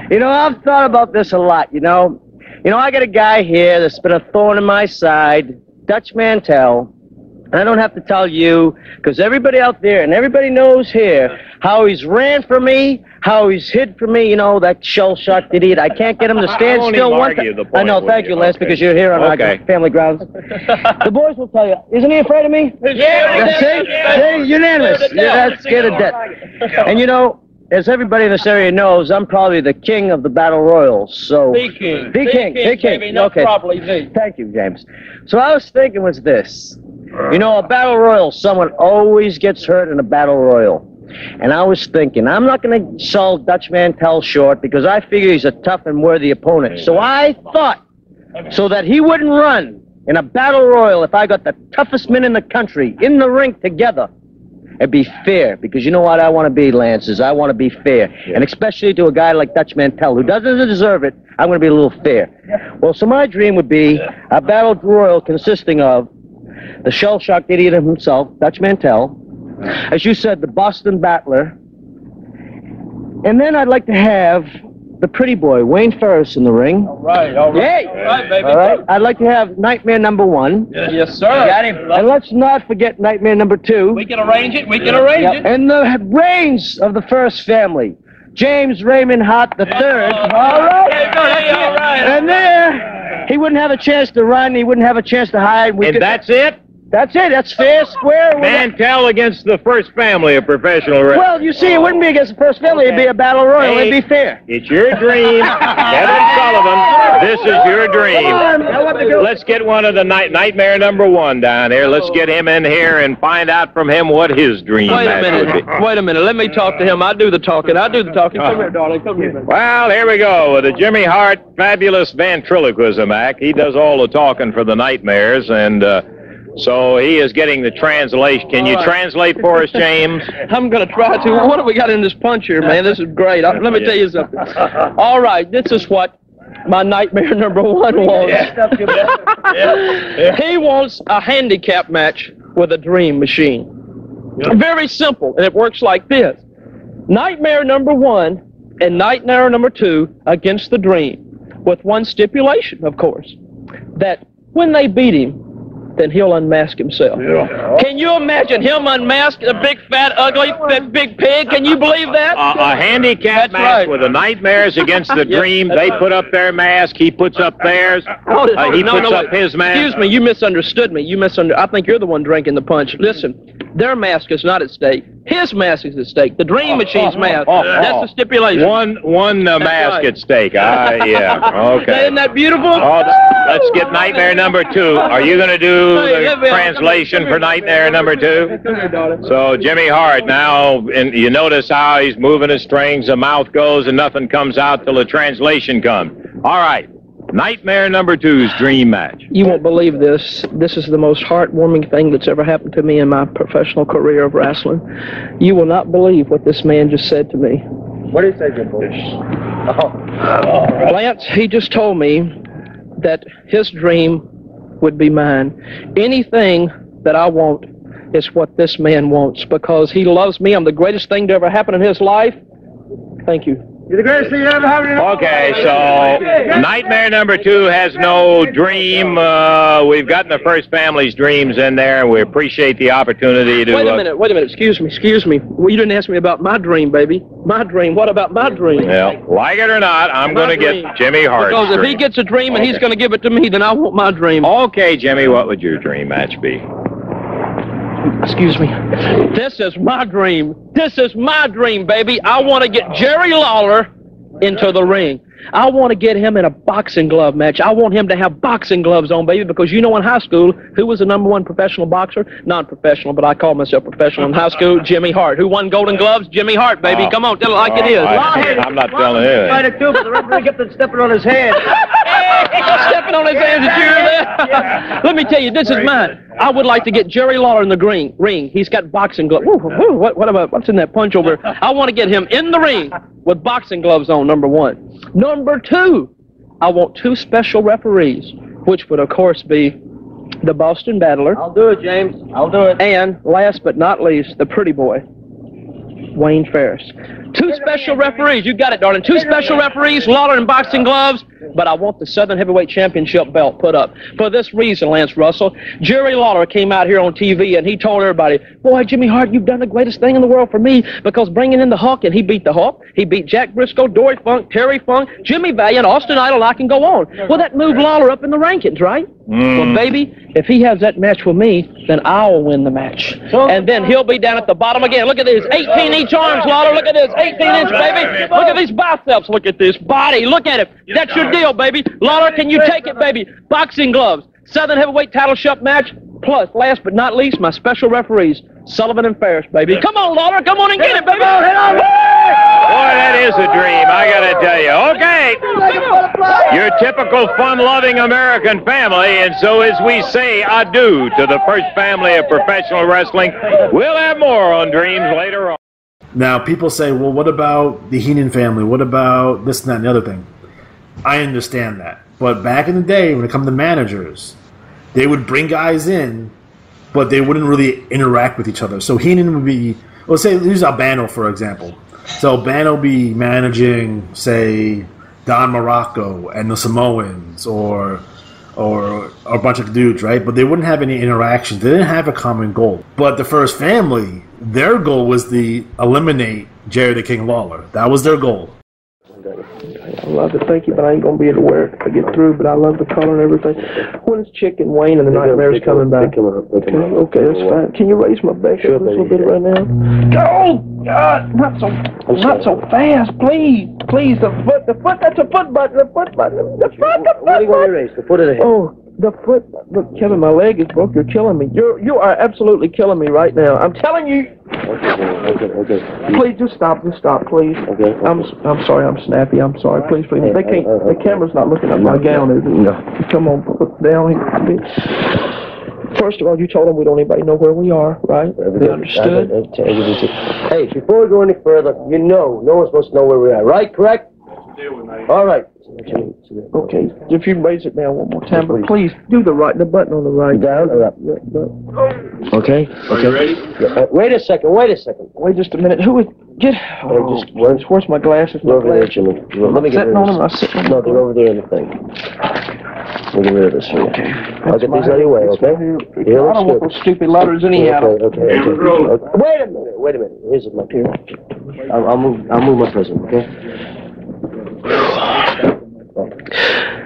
You know, I've thought about this a lot, you know. I got a guy here that's been a thorn in my side, Dutch Mantell. And I don't have to tell you, because everybody out there and everybody knows here how he's ran for me, how he's hid for me, that shell-shocked idiot. I can't get him to stand still one time. I know, thank you, Les, because you're here on our family grounds. The boys will tell you, isn't he afraid of me? Yeah. See? Unanimous. Yeah, that's scared of death. And as everybody in this area knows, I'm probably the king of the battle royals. So The king. The king. Baby, not okay. properly the. Thank you, James. So I was thinking was this. A battle royal, someone always gets hurt in a battle royal. And I was thinking, I'm not going to sell Dutch Mantell short because I figure he's a tough and worthy opponent. So I thought, so that he wouldn't run in a battle royal if I got the toughest men in the country in the ring together, it'd be fair. Because you know what I want to be, Lance, is I want to be fair. Yeah. And especially to a guy like Dutch Mantell, who doesn't deserve it, I'm going to be a little fair. Yeah. Well, so my dream would be a battle royal consisting of the shell-shocked idiot himself, Dutch Mantell, as you said, the Boston Battler, and then I'd like to have the pretty boy, Wayne Ferris, in the ring. All right. Yay! All right, baby. All right. I'd like to have Nightmare number 1. Yes, sir. Got him. And let's not forget Nightmare number 2. We can arrange it. We can arrange it. And the reigns of the First Family, James Raymond Hart III. All right. All right. And there, he wouldn't have a chance to run. He wouldn't have a chance to hide. That's it? That's it. That's fair, square. Mantell against the First Family of professional wrestling. Well, you see, it wouldn't be against the First Family. It'd be a battle royal. It'd be fair. It's your dream. Kevin Sullivan, this is your dream. Let's get one of the Nightmare number 1 down here. Let's get him in here and find out from him what his dream match would be. Wait a minute. Let me talk to him. I do the talking. Come here, darling. Come here. Well, here we go with the Jimmy Hart Fabulous Ventriloquism Act. He does all the talking for the Nightmares, and so he is getting the translation. Can you translate for us, James? I'm going to try to. What have we got in this punch here, man? This is great. Let me tell you something. All right, this is what my Nightmare number 1 wants. He wants a handicap match with a dream machine. Very simple, and it works like this. Nightmare number 1 and Nightmare number 2 against the Dream, with one stipulation, of course, that when they beat him, then he'll unmask himself. Yeah. Can you imagine him unmasked, a big, fat, ugly, big pig? Can you believe that? A handicap match with the Nightmares against the Dream. They put up their mask. He puts up theirs. He puts up his mask. Excuse me. You misunderstood me. I think you're the one drinking the punch. Listen, their mask is not at stake. His mask is at stake. The Dream Machine's mask. That's the stipulation. One mask at stake. Yeah. Okay. Isn't that beautiful? Let's get Nightmare number 2. Are you going to do the translation for Nightmare number 2? So Jimmy Hart now, and you notice how he's moving his strings, the mouth goes and nothing comes out till the translation comes. All right, Nightmare number 2's dream match. You won't believe this. This is the most heartwarming thing that's ever happened to me in my professional career of wrestling. You will not believe what this man just said to me. What did he say, Jim? Lance, he just told me that his dream would be mine. Anything that I want is what this man wants, because he loves me. I'm the greatest thing to ever happen in his life. Thank you. You're the greatest thing ever happened. Okay, so nightmare number 2 has no dream. We've gotten the first family's dreams in there, and we appreciate the opportunity to... Wait a minute, excuse me. Well, you didn't ask me about my dream, baby. My dream, what about my dream? Yeah, like it or not, I'm going to get Jimmy Hart's Because if dream. he gets a dream and he's going to give it to me, then I want my dream. Okay, Jimmy, what would your dream match be? Excuse me. This is my dream. This is my dream, baby. I want to get Jerry Lawler into the ring. I want to get him in a boxing glove match. I want him to have boxing gloves on, baby, because you know in high school, who was the #1 professional boxer? Non-professional, but I call myself professional in high school, Jimmy Hart. Who won Golden Gloves? Jimmy Hart, baby. Come on, tell it like it is. I'm not telling you. Fight it too, but the referee kept on stepping on his head. Stepping on his hands, did you hear that? Let me tell you, this is mine. I would like to get Jerry Lawler in the ring. He's got boxing gloves. What's in that punch over? I want to get him in the ring with boxing gloves on, #1. Number 2, I want 2 special referees, which would, of course, be the Boston Battler. I'll do it, James. I'll do it. And, last but not least, the pretty boy, Wayne Ferris. 2 special referees. You got it, darling. 2 special referees, Lawler in boxing gloves, but I want the Southern Heavyweight Championship belt put up. For this reason, Lance Russell, Jerry Lawler came out here on TV and he told everybody, boy, Jimmy Hart, you've done the greatest thing in the world for me because bringing in the Hulk, and he beat the Hulk, he beat Jack Briscoe, Dory Funk, Terry Funk, Jimmy Valiant, Austin Idol, I can go on. Well, that moved Lawler up in the rankings, right? Well, baby, if he has that match with me, then I'll win the match. And then he'll be down at the bottom again. Look at this, 18 each arms, Lawler. Look at this, 18-inch, baby. Look at these biceps. Look at this body. Look at it. That's your deal, baby. Lawler, can you take it, baby? Boxing gloves, Southern Heavyweight title shot match, plus, last but not least, my special referees, Sullivan and Ferris, baby. Come on, Lawler. Come on and get it, baby. Hit on. Boy, that is a dream, I got to tell you. Okay, your typical fun-loving American family, and so as we say adieu to the first family of professional wrestling, we'll have more on Dreams later on. Now, people say, well, what about the Heenan family? What about this and that and the other thing? I understand that. But back in the day, when it comes to managers, they would bring guys in, but they wouldn't really interact with each other. So Heenan would be, let's say, use Albano, for example. So Albano would be managing, say, Don Morocco and the Samoans or a bunch of dudes, right? But they wouldn't have any interaction. They didn't have a common goal. But the First Family, their goal was to eliminate Jerry the King Lawler. That was their goal. I love it, thank you, but I ain't going to be able to wear it if I get through, but I love the color and everything. When is Chick and Wayne and the Nightmares coming back? Okay, that's fine. Can you raise my back up a little bit right now? Oh, God, not so fast, please. Please, the foot, that's a foot button, the foot button. The foot button. The foot of the head. Oh, the foot. Look, Kevin, my leg is broke. You're killing me. You are absolutely killing me right now. I'm telling you. Okay. Please, just stop, please. Okay. I'm sorry, I'm snappy. I'm sorry. Please. They can't. The camera's not looking at my gown, is it? No. Come on, put down here. First of all, you told them we don't anybody know where we are, right? They understood. Hey, before we go any further, no one's supposed to know where we are, right? Correct? All right. Okay, if you raise it down one more time, but please do the button on the right. Down or up? Okay. Are you ready? Wait a second. Wait just a minute. Who would get? Oh, where's my glasses? Over there, Jimmy. Let me get rid of this. No, they're over there in the thing. We'll get rid of this here. Okay. I'll get these out of your way, okay? I don't want those stupid letters anyhow. Okay. Wait a minute. Here's my here. I'll move my prison, okay?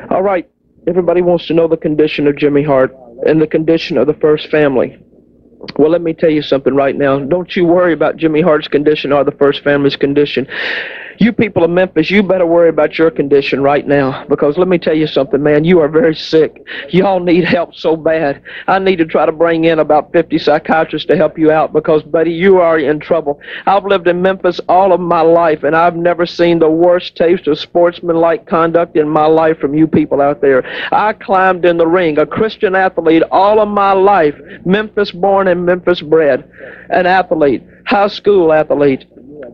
All right. Everybody wants to know the condition of Jimmy Hart and the condition of the First Family. Well, let me tell you something right now. Don't you worry about Jimmy Hart's condition or the First Family's condition. You people of Memphis, you better worry about your condition right now, because let me tell you something, man. You are very sick. Y'all need help so bad. I need to try to bring in about 50 psychiatrists to help you out, because, buddy, you are in trouble. I've lived in Memphis all of my life, and I've never seen the worst taste of sportsmanlike conduct in my life from you people out there. I climbed in the ring, a Christian athlete all of my life, Memphis born and Memphis bred, an athlete, high school athlete.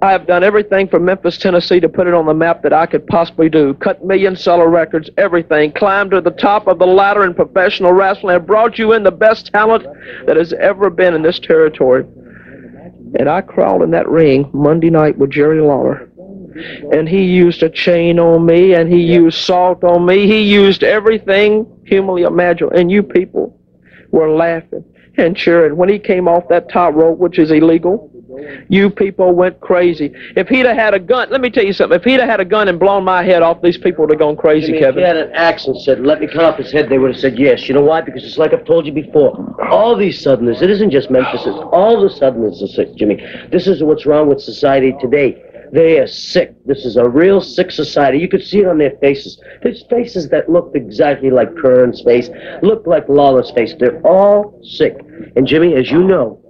I have done everything from Memphis, Tennessee to put it on the map that I could possibly do. Cut million-seller records, everything. Climbed to the top of the ladder in professional wrestling and brought you in the best talent that has ever been in this territory. And I crawled in that ring Monday night with Jerry Lawler. And he used a chain on me, and he used salt on me. He used everything humanly imaginable. And you people were laughing and cheering. When he came off that top rope, which is illegal, you people went crazy. If he'd have had a gun, let me tell you something. If he'd have had a gun and blown my head off, these people would have gone crazy, Jimmy, Kevin. If he had an axe and said, let me cut off his head, they would have said yes. You know why? Because it's like I've told you before. All these Southerners, it isn't just Memphis, it's all the Southerners are sick, Jimmy. This is what's wrong with society today. They are sick. This is a real sick society. You could see it on their faces. There's faces that looked exactly like Kern's face, looked like Lawler's face. They're all sick. And Jimmy, as you know,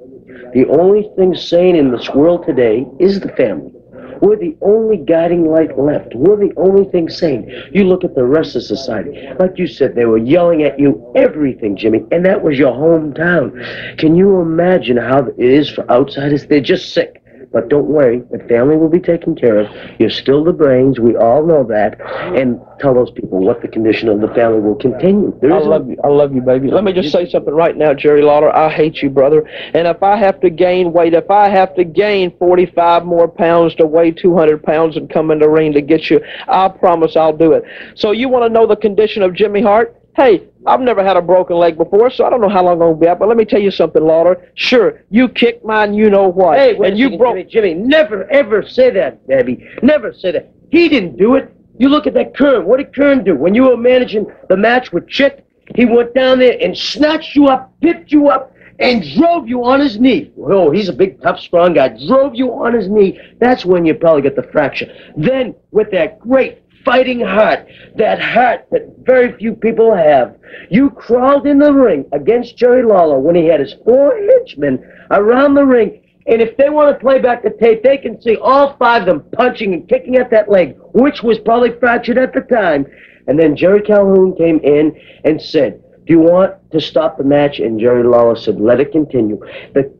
the only thing sane in this world today is the family. We're the only guiding light left. We're the only thing sane. You look at the rest of society. Like you said, they were yelling at you everything, Jimmy, and that was your hometown. Can you imagine how it is for outsiders? They're just sick. But don't worry, the family will be taken care of. You're still the brains. We all know that. And tell those people what the condition of the family will continue. I love you. I love you, baby. Let me just say something right now, Jerry Lawler. I hate you, brother. And if I have to gain weight, if I have to gain 45 more pounds to weigh 200 pounds and come in the ring to get you, I promise I'll do it. So you want to know the condition of Jimmy Hart? Hey, I've never had a broken leg before, so I don't know how long I'm going to be out. But let me tell you something, Lawler. Sure, you kicked mine, you know what. Hey, and you broke. Jimmy, never, ever say that, baby. Never say that. He didn't do it. You look at that Kern. What did Kern do? When you were managing the match with Chick, he went down there and snatched you up, picked you up, and drove you on his knee. Oh, he's a big, tough, strong guy. Drove you on his knee. That's when you probably get the fracture. Then, with that great fighting heart, that heart that very few people have, you crawled in the ring against Jerry Lawler when he had his 4 henchmen around the ring. And if they want to play back the tape, they can see all 5 of them punching and kicking at that leg, which was probably fractured at the time. And then Jerry Calhoun came in and said, do you want to stop the match? And Jerry Lawler said, let it continue. The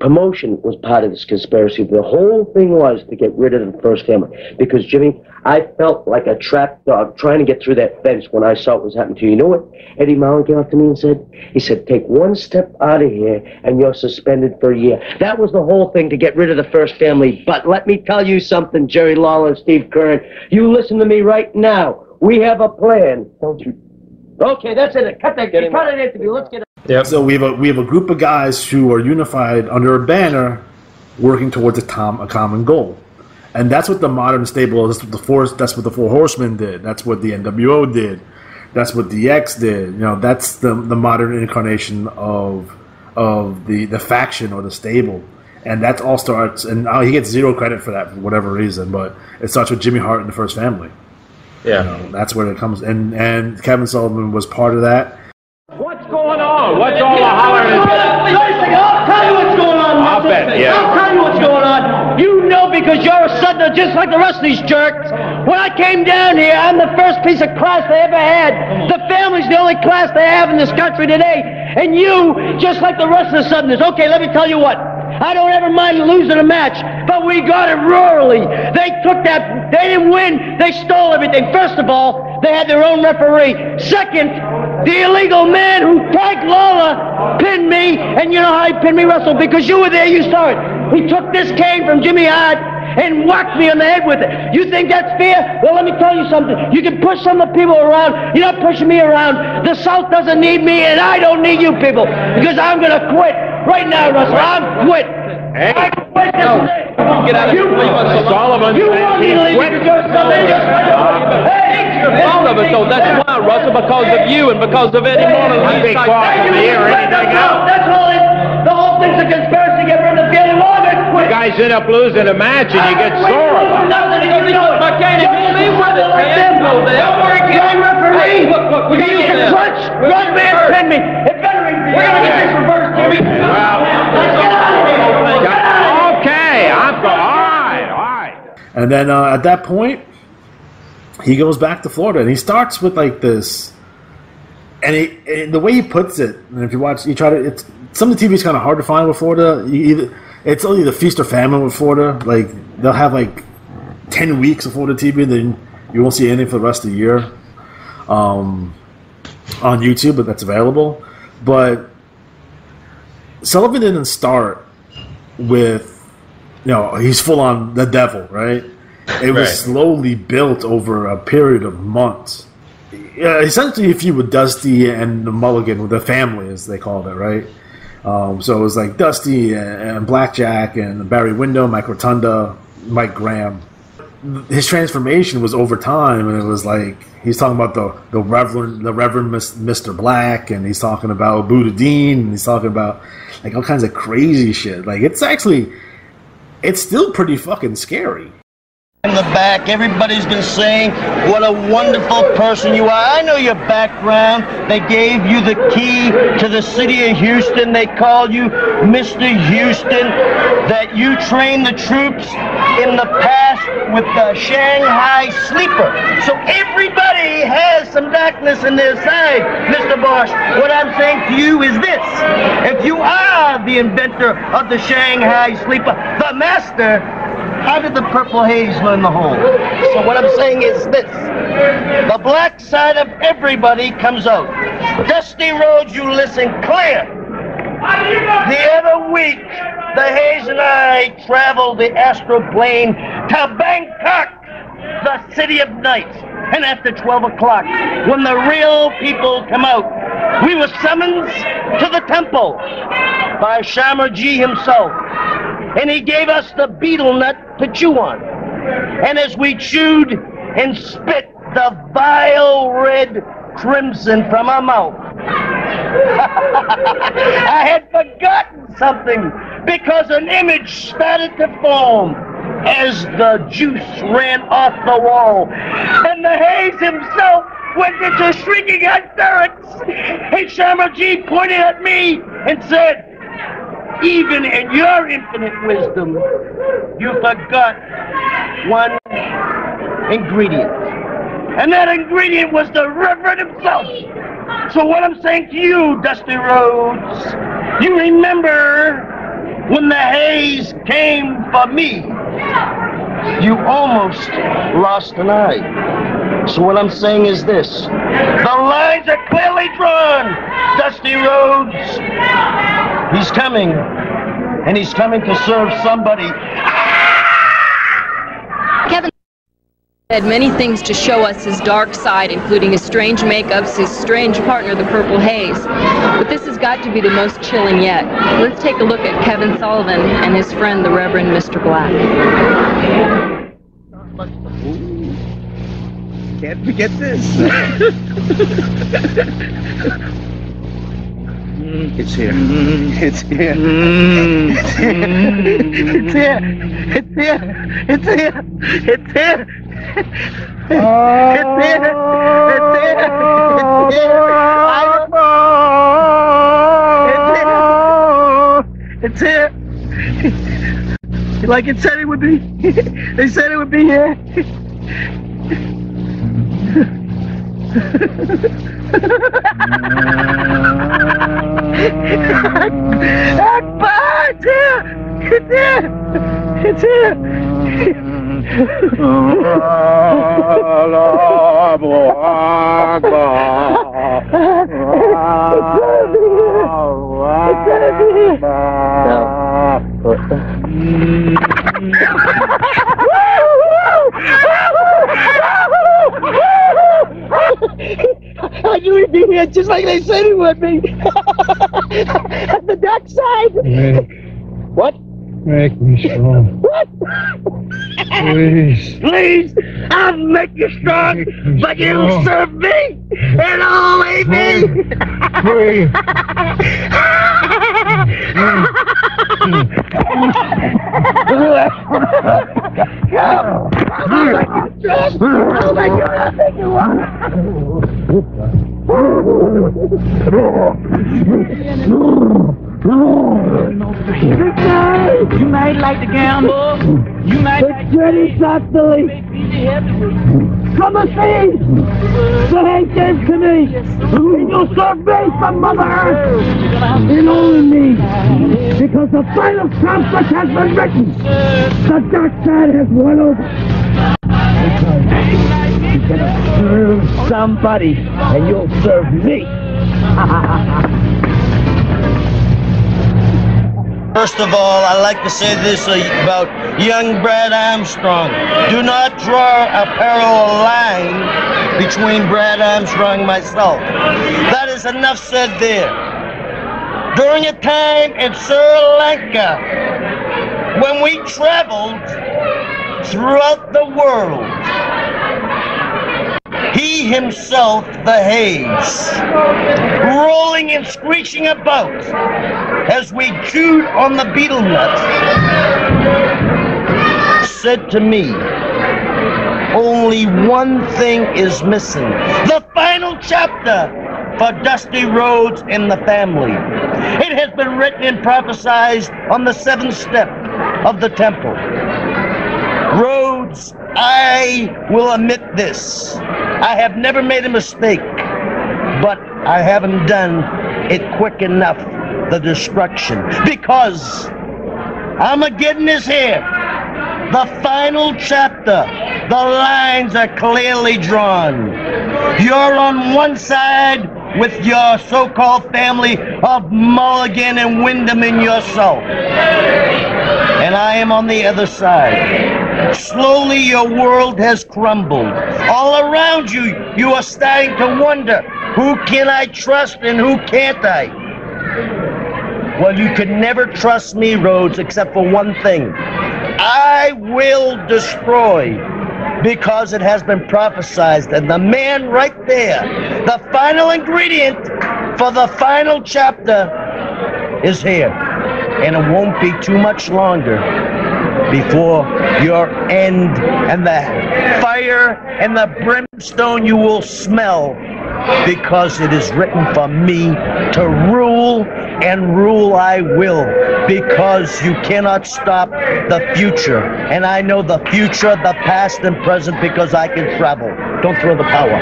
promotion was part of this conspiracy. The whole thing was to get rid of the first family. Because, Jimmy, I felt like a trapped dog trying to get through that fence when I saw what was happening to you. You know what Eddie Mallon came up to me and said? He said, take 1 step out of here and you're suspended for a year. That was the whole thing, to get rid of the first family. But let me tell you something, Jerry Lawler and Steve Kern. You listen to me right now. We have a plan. Don't you? Okay, that's it. Cut that interview. Let's get it. Yep. So we have a group of guys who are unified under a banner, working towards a common goal, and that's what the modern stable is. That's what the Four Horsemen did. That's what the NWO did. That's what DX did. You know, that's the modern incarnation of the faction or the stable, and that all starts. And he gets zero credit for that for whatever reason, but it starts with Jimmy Hart and the First Family. Yeah, you know, that's where it comes. And Kevin Sullivan was part of that. What's going on? What's all the hollering? I'll tell you what's going on. I'll bet, yeah. I'll tell you what's going on. You know, because you're a Southerner just like the rest of these jerks. When I came down here, I'm the first piece of class they ever had. The family's the only class they have in this country today. And you, just like the rest of the Southerners. Okay, let me tell you what. I don't ever mind losing a match, but we got it royally. They took that, they didn't win, they stole everything. First of all, they had their own referee. Second, the illegal man who tagged Lawler pinned me, and you know how he pinned me, Russell? Because you were there, you saw it. He took this cane from Jimmy Hart and whacked me on the head with it. You think that's fair? Well, let me tell you something. You can push some of the people around. You're not pushing me around. The South doesn't need me, and I don't need you people, because I'm going to quit. Right now, Russell, I'm quit. Hey, I quit this thing. Get out of here, Sullivan. You want me to leave quit. to do something? Hey, You're fond of it, though. That's why, Russell, because of you and because of Eddie Marlin. I'd be quiet from here or anything else. That's all it. The whole thing's a conspiracy to get rid of the family. You guys end up losing a match and you get sore. I can't even be with it, man. Don't worry, young referee. Look, we're going to use a clutch. Run, man, pin me. It better be. We're going to get this reversed, Jimmy. Okay, I'm all right. And then at that point, he goes back to Florida, and he starts with like this. And the way he puts it, and if you watch, you try to. It's some of the TV is kind of hard to find with Florida. It's only the feast or famine with Florida. Like they'll have like 10 weeks of Florida TV, then you won't see anything for the rest of the year on YouTube, but that's available. But Sullivan didn't start with, he's full on the devil, right? It was slowly built over a period of months. Essentially, if you were Dusty and the Mulligan, the family, as they called it, right? So it was like Dusty and Blackjack and Barry Windham, Mike Rotunda, Mike Graham. His transformation was over time, and it was like he's talking about the Reverend Mr. Black, and he's talking about Buddha Dean, and he's talking about like all kinds of crazy shit. Like it's still pretty fucking scary. In the back, everybody's been saying what a wonderful person you are. I know your background. They gave you the key to the city of Houston. They called you Mr. Houston. That you trained the troops in the past with the Shanghai Sleeper. So everybody has some darkness in their side, Mr. Bosch. What I'm saying to you is this. If you are the inventor of the Shanghai Sleeper, the master, how did the Purple Haze learn the whole? So what I'm saying is this. The black side of everybody comes out. Dusty Rhodes, you listen clear. The other week, the Haze and I traveled the astral plane to Bangkok, the city of night. And after 12 o'clock, when the real people come out, we were summoned to the temple by Shamarji himself. And he gave us the betel nut to chew on. And as we chewed and spit the vile red crimson from our mouth, I had forgotten something because an image started to form as the juice ran off the wall. And the Haze himself went into shrieking hysterics. And Shamarji pointed at me and said, even in your infinite wisdom, you forgot one ingredient. And that ingredient was the Reverend himself. So what I'm saying to you, Dusty Rhodes, you remember when the Haze came for me, you almost lost an eye. So what I'm saying is this. The lines are clearly drawn, Dusty Rhodes. He's coming, and he's coming to serve somebody. Kevin had many things to show us his dark side, including his strange makeups, his strange partner, the Purple Haze. But this has got to be the most chilling yet. Let's take a look at Kevin Sullivan and his friend, the Reverend Mr. Black. Can't forget this. It's here. It's here. It's here. It's here. It's here. It's here. It's here. It's here. It's here. It's here. It's here. Like it said it would be. They said it would be here. Akbar! It's here! It's here! It's here! I knew he'd be here just like they said he would be. At the dark side. What? Make me strong. What? Please. Please, I'll make you strong, but you'll serve me and only me. Please. I'll make you nothing you want. You might like to gamble. You might like to Ready, softly. Come and see. The Haze gave to me. And you'll serve me from Mother Earth. And only me. Because the final conflict has been written. The dark side has won over. You're gonna serve somebody, and you'll serve me. First of all, I'd like to say this about young Brad Armstrong. Do not draw a parallel line between Brad Armstrong and myself. That is enough said there. During a time in Sri Lanka, when we traveled throughout the world, he himself, the Hayes, rolling and screeching about as we chewed on the betel nuts, said to me, only one thing is missing. The final chapter for Dusty Rhodes and the family. It has been written and prophesied on the 7th step of the temple. Rhodes, I will admit this. I have never made a mistake, but I haven't done it quick enough, the destruction, because Armageddon is here. The final chapter, the lines are clearly drawn. You're on one side with your so-called family of Mulligan and Wyndham and yourself, and I am on the other side. Slowly your world has crumbled. All around you, you are starting to wonder, who can I trust and who can't I? Well, you could never trust me, Rhodes, except for one thing. I will destroy, because it has been prophesied, and the man right there, the final ingredient for the final chapter, is here. And it won't be too much longer before your end, and the fire and the brimstone you will smell, because it is written for me to rule, and rule I will, because you cannot stop the future, and I know the future, the past and present, because I can travel. Don't throw the power.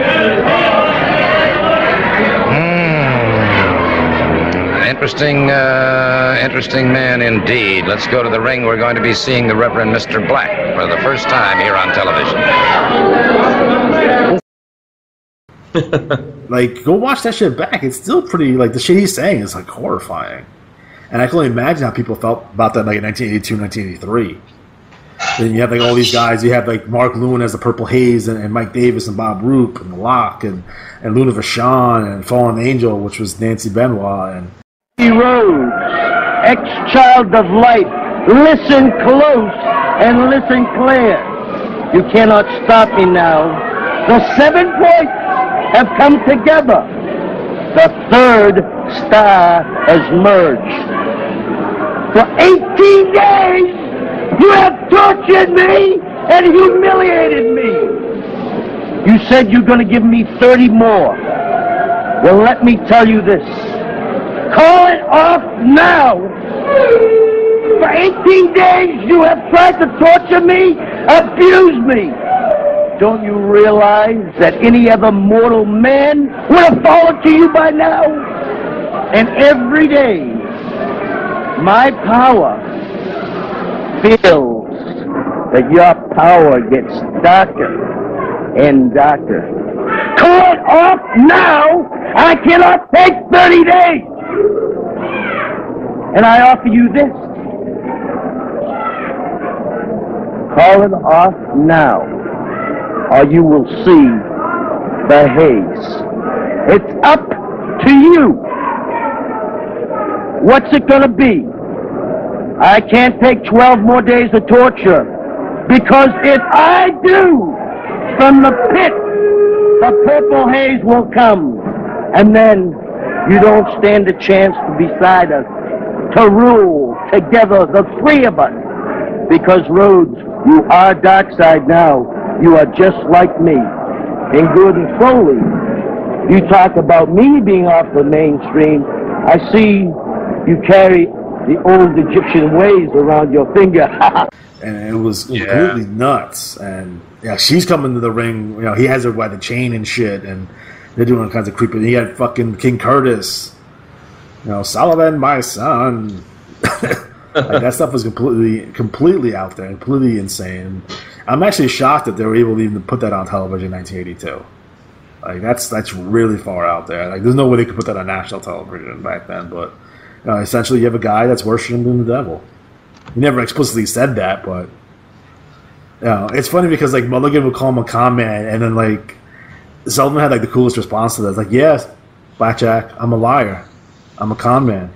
Interesting man indeed. Let's go to the ring. We're going to be seeing the Reverend Mr. Black for the first time here on television. Like, go watch that shit back. It's still pretty, like, the shit he's saying is, like, horrifying. And I can only imagine how people felt about that, like, in 1982, 1983. Then you have, like, all these guys. You have, like, Mark Lewin as the Purple Haze, and Mike Davis and Bob Roop and The Lock and Luna Vachon and Fallen Angel, which was Nancy Benoit. And Rhodes, ex-child of light, listen close and listen clear. You cannot stop me now. The 7 points have come together. The third star has merged. For 18 days, you have tortured me and humiliated me. You said you're going to give me 30 more. Well, let me tell you this. Call it off now. For 18 days, you have tried to torture me, abuse me. Don't you realize that any other mortal man would have fallen to you by now? And every day, my power feels that your power gets darker and darker. Call it off now. I cannot take 30 days. And I offer you this. Call it off now, or you will see the haze. It's up to you. What's it going to be? I can't take 12 more days of torture, because if I do, from the pit, the purple haze will come, and then you don't stand a chance to be beside us, to rule together, the three of us, because Rhodes, you are dark side now. You are just like me. In good and slowly, you talk about me being off the mainstream. I see you carry the old Egyptian ways around your finger. And it was completely nuts. And yeah, she's coming to the ring. You know, he has her by the chain and shit, and they're doing all kinds of creepy. He had fucking King Curtis. You know, Sullivan, my son. Like, that stuff was completely out there, completely insane. I'm actually shocked that they were able to even put that on television in 1982. Like, that's really far out there. Like, there's no way they could put that on national television back then. But essentially you have a guy that's worshiping the devil. He never explicitly said that, but it's funny because like Mulligan would call him a con man, and then like Sullivan had like the coolest response to that. It's like, yes, Blackjack, I'm a liar. I'm a con man.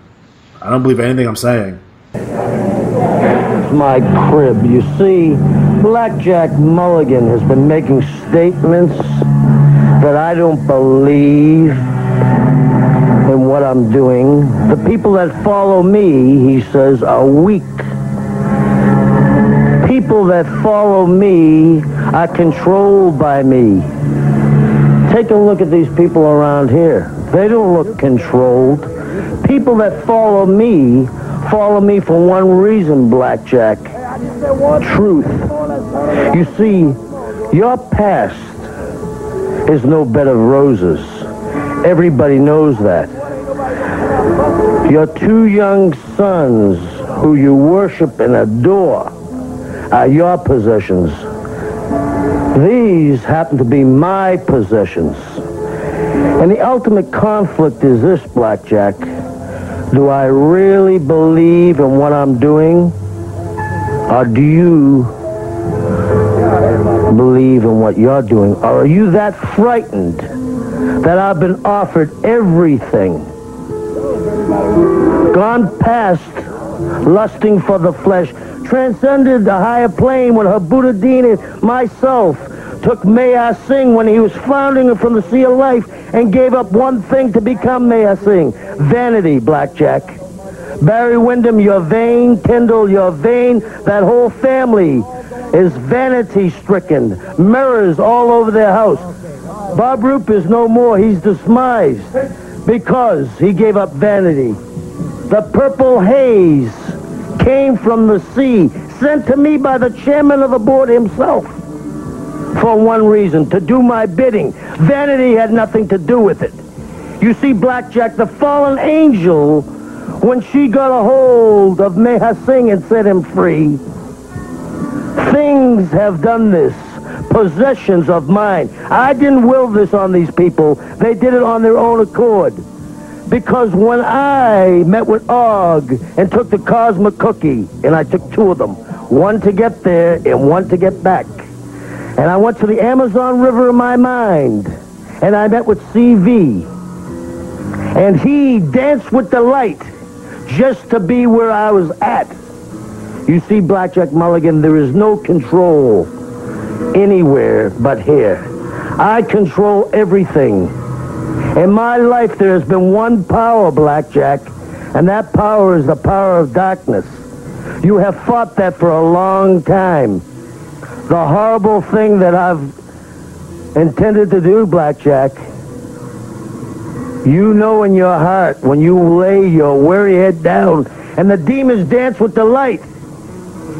I don't believe anything I'm saying. It's my crib. You see, Blackjack Mulligan has been making statements that I don't believe in what I'm doing. The people that follow me, he says, are weak. People that follow me are controlled by me. Take a look at these people around here. They don't look controlled. People that follow me for one reason, Blackjack. Truth. You see, your past is no bed of roses. Everybody knows that. Your two young sons who you worship and adore are your possessions. These happen to be my possessions. And the ultimate conflict is this, Blackjack. Do I really believe in what I'm doing? Or do you believe in what you're doing? Or are you that frightened that I've been offered everything? Gone past lusting for the flesh, transcended the higher plane when her Buddha Deen and myself took Maya Singh when he was floundering from the sea of life and gave up one thing to become Maya Singh. Vanity, Blackjack. Barry Windham, you're vain. Tyndall, you're vain. That whole family is vanity-stricken. Mirrors all over their house. Bob Roop is no more. He's despised because he gave up vanity. The purple haze came from the sea, sent to me by the chairman of the board himself. For one reason, to do my bidding. Vanity had nothing to do with it. You see, Blackjack, the fallen angel, when she got a hold of Meha Singh and set him free, things have done this. Possessions of mine. I didn't will this on these people. They did it on their own accord. Because when I met with Og and took the Cosmic Cookie, and I took two of them, one to get there and one to get back, and I went to the Amazon River in my mind, and I met with CV, and he danced with the light just to be where I was at. You see, Blackjack Mulligan, there is no control anywhere but here. I control everything. In my life, there has been one power, Blackjack, and that power is the power of darkness. You have fought that for a long time. The horrible thing that I've intended to do, Blackjack, you know in your heart when you lay your weary head down and the demons dance with the light,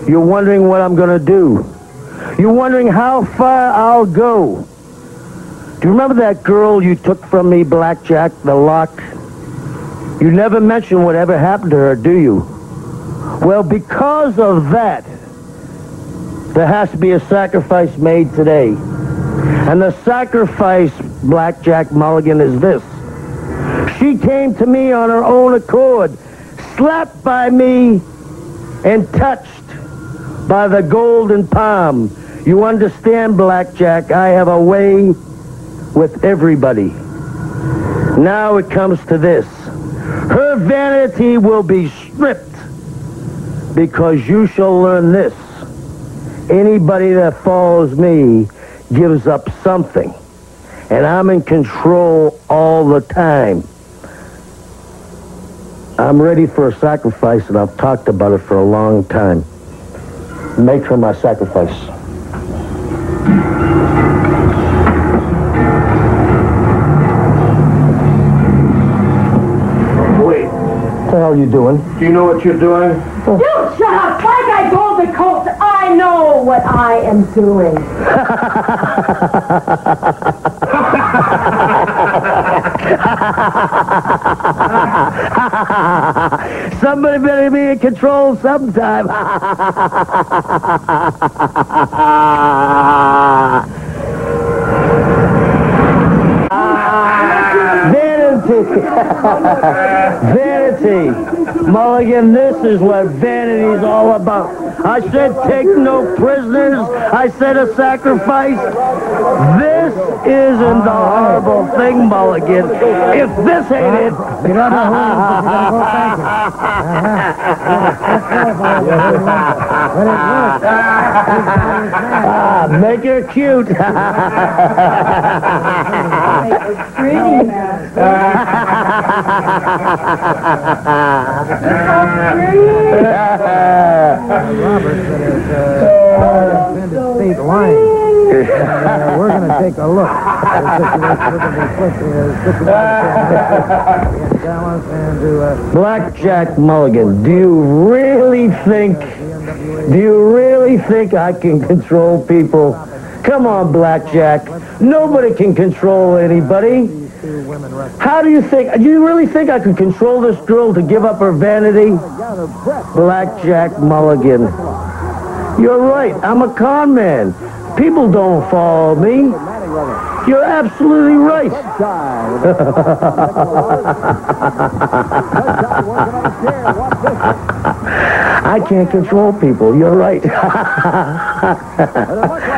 you're wondering what I'm going to do. You're wondering how far I'll go. Do you remember that girl you took from me, Blackjack, the lock? You never mentioned whatever happened to her, do you? Well, because of that, there has to be a sacrifice made today. And the sacrifice, Blackjack Mulligan, is this. She came to me on her own accord, slapped by me and touched by the golden palm. You understand, Blackjack, I have a way with everybody. Now it comes to this. Her vanity will be stripped because you shall learn this. Anybody that follows me gives up something, and I'm in control all the time. I'm ready for a sacrifice, and I've talked about it for a long time. Make her my sacrifice. Wait. What the hell are you doing? Do you know what you're doing? You shut up! Like I told the Colts, I know what I am doing. Somebody better be in control sometime. Vanity. Vanity. Mulligan, this is what vanity's all about. I said take no prisoners. I said a sacrifice. This isn't the horrible thing, Mulligan. If this ain't it... You don't know who make her cute. State line. We're going to take a look at the Blackjack Mulligan, do you really think I can control people? Come on, Blackjack. Nobody can control anybody. How do you really think I could control this girl to give up her vanity? Blackjack Mulligan. You're right, I'm a con man. People don't follow me. You're absolutely right. I can't control people. You're right.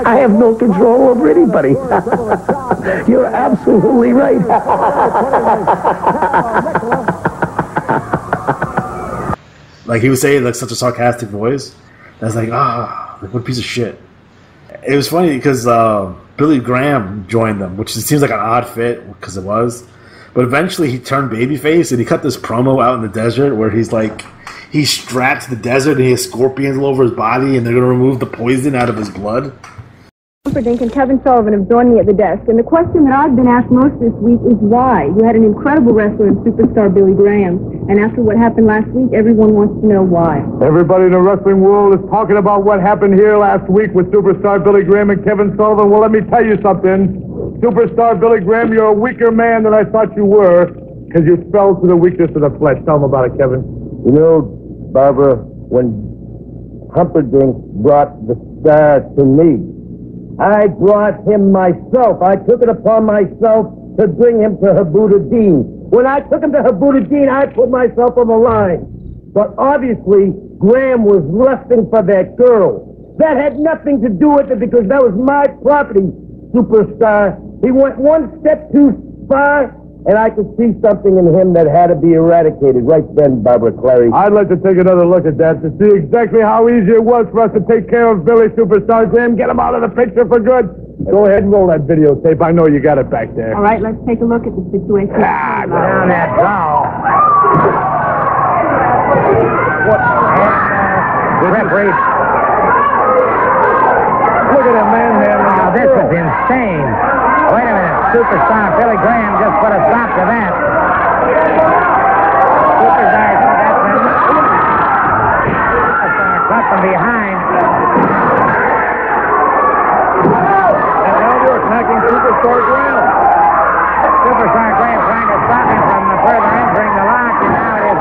I have no control over anybody. You're absolutely right. Like he was saying, like such a sarcastic voice. I was like, what a piece of shit. It was funny because Billy Graham joined them, which seems like an odd fit because it was. But eventually he turned babyface and he cut this promo out in the desert where he's like, he's strapped to the desert and he has scorpions all over his body and they're going to remove the poison out of his blood. Humperdinck and Kevin Sullivan have joined me at the desk, and the question that I've been asked most this week is why. You had an incredible wrestler in superstar Billy Graham, and after what happened last week, everyone wants to know why. Everybody in the wrestling world is talking about what happened here last week with superstar Billy Graham and Kevin Sullivan. Well, let me tell you something. Superstar Billy Graham, you're a weaker man than I thought you were, because you fell to the weakness of the flesh. Tell them about it, Kevin. You know, Barbara, when Humperdinck brought the star to me, I brought him myself. I took it upon myself to bring him to Habuda Dean. When I took him to Habuda Dean, I put myself on the line. But obviously, Graham was lusting for that girl. That had nothing to do with it because that was my property, superstar. He went one step too far, and I could see something in him that had to be eradicated right then, Barbara Clary. I'd like to take another look at that to see exactly how easy it was for us to take care of Billy Superstar Graham, get him out of the picture for good. Go ahead and roll that videotape. I know you got it back there. All right, let's take a look at the situation. Go down that doll. Referee. Look at him, man. Now, this is insane. Wait a minute. Superstar Billy Graham just put a stop to that. Superstar cut from behind. And now they're attacking Superstar Graham. Superstar Graham trying to stop him from further entering the lock. And now it is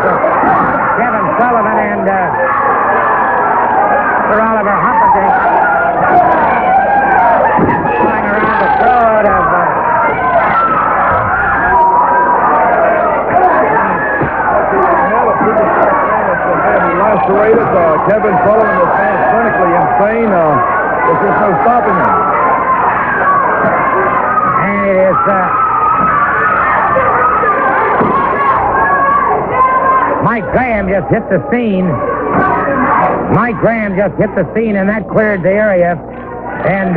Kevin Sullivan and Sir Oliver Humperdinck going around the throat of lacerated. Kevin Sullivan is clinically insane. There's just no stopping him. And it is Mike Graham just hit the scene. Mike Graham just hit the scene, and that cleared the area. And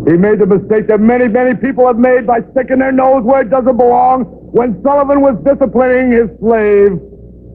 he made the mistake that many, many people have made by sticking their nose where it doesn't belong. When Sullivan was disciplining his slave,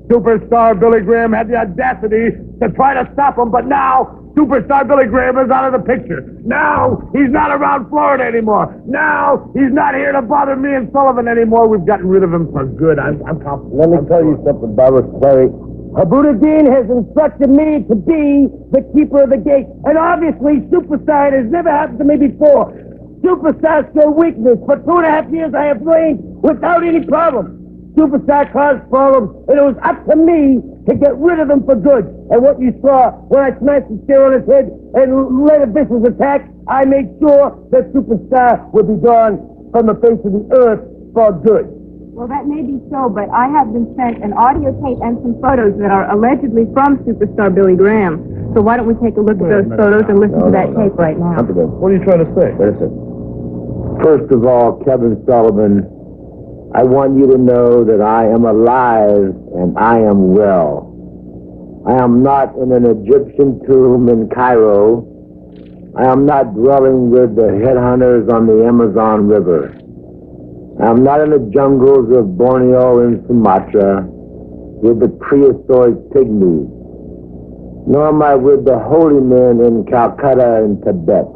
Superstar Billy Graham had the audacity to try to stop him, but now Superstar Billy Graham is out of the picture. Now he's not around Florida anymore. Now he's not here to bother me and Sullivan anymore. We've gotten rid of him for good. I'm confident. Let me tell you something, Barbara Clary. Habuda Dean has instructed me to be the keeper of the gate. And obviously, Superstar has never happened to me before. Superstar showed weakness. For 2.5 years, I have reigned without any problem. Superstar caused problems, and it was up to me to get rid of them for good. And what you saw when I smashed the chair on his head and led a vicious attack, I made sure that Superstar would be gone from the face of the earth for good. Well, that may be so, but I have been sent an audio tape and some photos that are allegedly from superstar Billy Graham. So why don't we take a look at those photos and listen to that tape right now? What are you trying to say? Listen. First of all, Kevin Sullivan, I want you to know that I am alive and I am well. I am not in an Egyptian tomb in Cairo. I am not dwelling with the headhunters on the Amazon River. I am not in the jungles of Borneo and Sumatra with the prehistoric pygmies, nor am I with the holy men in Calcutta and Tibet.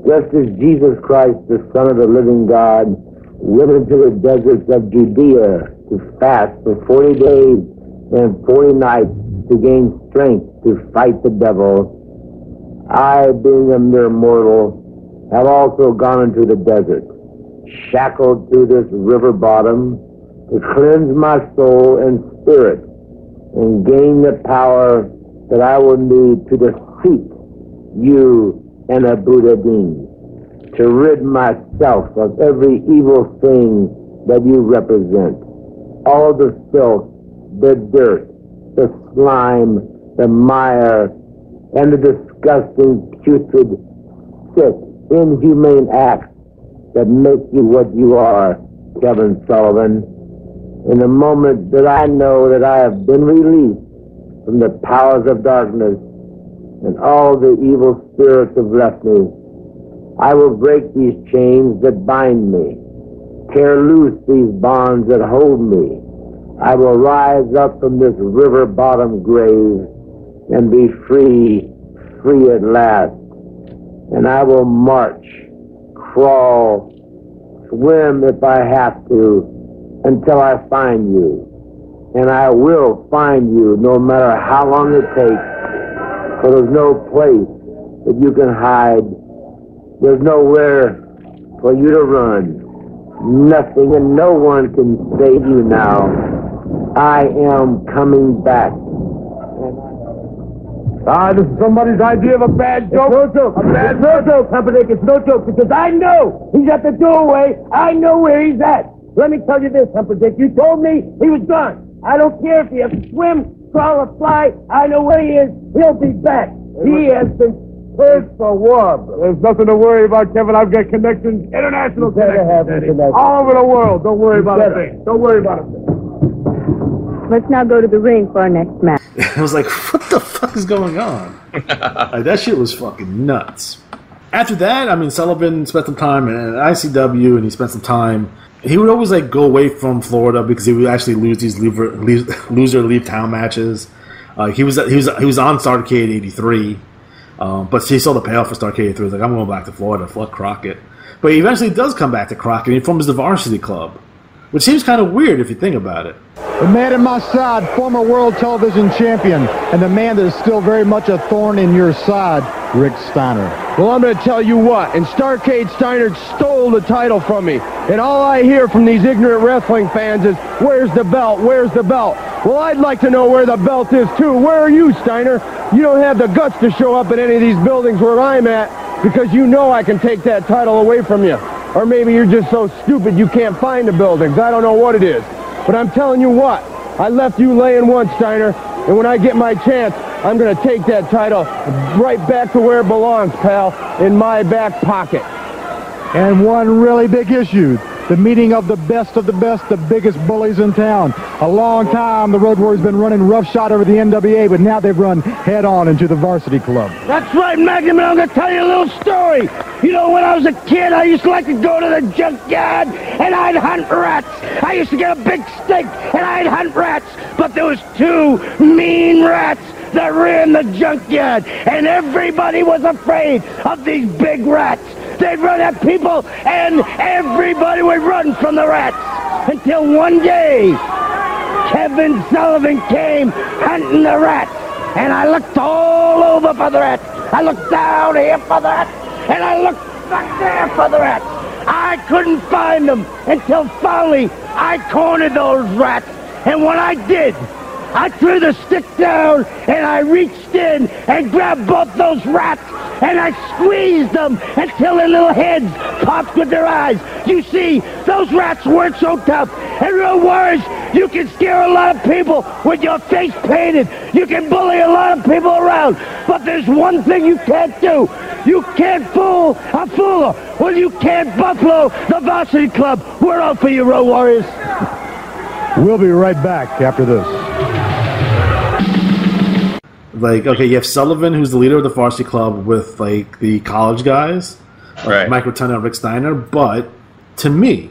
Just as Jesus Christ, the Son of the living God, went into the deserts of Judea to fast for 40 days and 40 nights to gain strength to fight the devil, I, being a mere mortal, have also gone into the desert, shackled to this river bottom to cleanse my soul and spirit and gain the power that I will need to defeat you and Abu Dhabi, to rid myself of every evil thing that you represent, all the filth, the dirt, the slime, the mire, and the disgusting, putrid, sick, inhumane acts that make you what you are, Kevin Sullivan. In the moment that I know that I have been released from the powers of darkness and all the evil spirits have left me, I will break these chains that bind me, tear loose these bonds that hold me. I will rise up from this river bottom grave and be free, free at last. And I will march, crawl, swim if I have to, until I find you. And I will find you no matter how long it takes, for there's no place that you can hide. There's nowhere for you to run. Nothing and no one can save you now. I am coming back. This is somebody's idea of a bad joke. It's no joke. A bad It's no joke, Pumperdick. It's no joke, because I know he's at the doorway. I know where he's at. Let me tell you this, Pumperdick. You told me he was gone. I don't care if you have to swim, crawl, or fly. I know where he is. He'll be back. He has been cleared for war. There's nothing to worry about, Kevin. I've got connections, international connections, connections. all over the world. Don't worry about a thing. Don't worry about a thing. Let's now go to the ring for our next match. I was like, what the fuck is going on? Like, that shit was fucking nuts. After that, I mean, Sullivan spent some time in ICW, and he spent some time. He would always like go away from Florida because he would actually lose these loser leave town matches. He was on Starrcade '83, but he saw the payoff for Starrcade '83. He was like, I'm going back to Florida, fuck Crockett. But he eventually does come back to Crockett, and he forms the Varsity Club, which seems kind of weird if you think about it. The man at my side, former world television champion, and the man that is still very much a thorn in your side, Rick Steiner. Well, I'm going to tell you what. In Starrcade, Steiner stole the title from me. And all I hear from these ignorant wrestling fans is, where's the belt? Where's the belt? Well, I'd like to know where the belt is, too. Where are you, Steiner? You don't have the guts to show up in any of these buildings where I'm at because you know I can take that title away from you. Or maybe you're just so stupid you can't find the buildings. I don't know what it is. But I'm telling you what. I left you laying once, Steiner. And when I get my chance, I'm going to take that title right back to where it belongs, pal, in my back pocket. And one really big issue, the meeting of the best, the biggest bullies in town. A long time the Road Warriors been running roughshod over the NWA, but now they've run head-on into the Varsity Club. That's right, Magnum, and I'm going to tell you a little story. You know, when I was a kid, I used to like to go to the junkyard, and I'd hunt rats. I used to get a big stick, and I'd hunt rats. But there was two mean rats that ran the junkyard, and everybody was afraid of these big rats. They'd run at people, and everybody would run from the rats. Until one day, Kevin Sullivan came hunting the rats, and I looked all over for the rats. I looked down here for the rats, and I looked back there for the rats. I couldn't find them until finally I cornered those rats. And when I did, I threw the stick down, and I reached in and grabbed both those rats, and I squeezed them until their little heads popped with their eyes. You see, those rats weren't so tough. And real words, you can scare a lot of people with your face painted. You can bully a lot of people around. But there's one thing you can't do. You can't fool a fooler. Well, you can't buffalo the varsity club. We're out for you, Road Warriors. We'll be right back after this. Like, okay, you have Sullivan, who's the leader of the varsity club with, like, the college guys, like Mike Rotunda and Rick Steiner. But to me,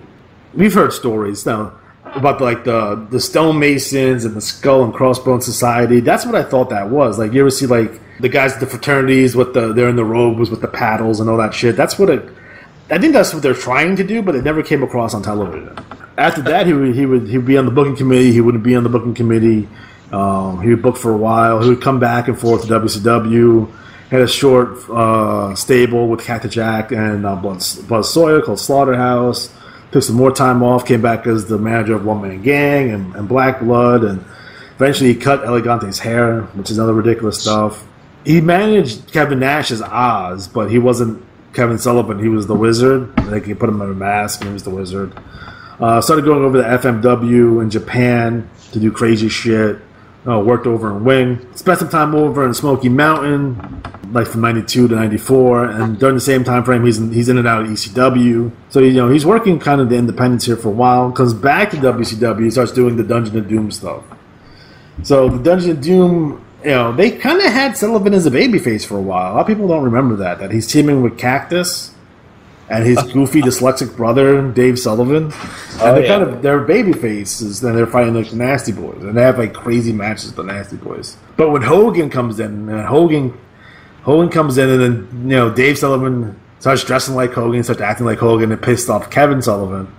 we've heard stories now about the stonemasons and the skull and crossbone society. That's what I thought that was. Like, you ever see like the guys at the fraternities with they're in the robes with the paddles and all that shit. That's what I think that's what they're trying to do, but it never came across on television. After that, he would be on the booking committee. He wouldn't be on the booking committee. He would book for a while. He would come back and forth to WCW. Had a short stable with Cactus Jack and Buzz Sawyer called Slaughterhouse. Took some more time off. Came back as the manager of One Man Gang and Black Blood. And eventually he cut Elegante's hair, which is other ridiculous stuff. He managed Kevin Nash as Oz, but he wasn't Kevin Sullivan. He was the Wizard. They could put him in a mask and he was the Wizard. Started going over to FMW in Japan to do crazy shit. Worked over in Wing. Spent some time over in Smoky Mountain, like from 92 to 94. And during the same time frame, he's in and out of ECW. So, he's working kind of the independents here for a while. Comes back to WCW. He starts doing the Dungeon of Doom stuff. So, the Dungeon of Doom, they kind of had Sullivan as a babyface for a while. A lot of people don't remember that he's teaming with Cactus and his goofy dyslexic brother, Dave Sullivan. And they're baby faces, and they're fighting like the Nasty Boys. And they have like crazy matches with the Nasty Boys. But when Hogan comes in, and Hogan comes in, and then Dave Sullivan starts dressing like Hogan, starts acting like Hogan, and pissed off Kevin Sullivan.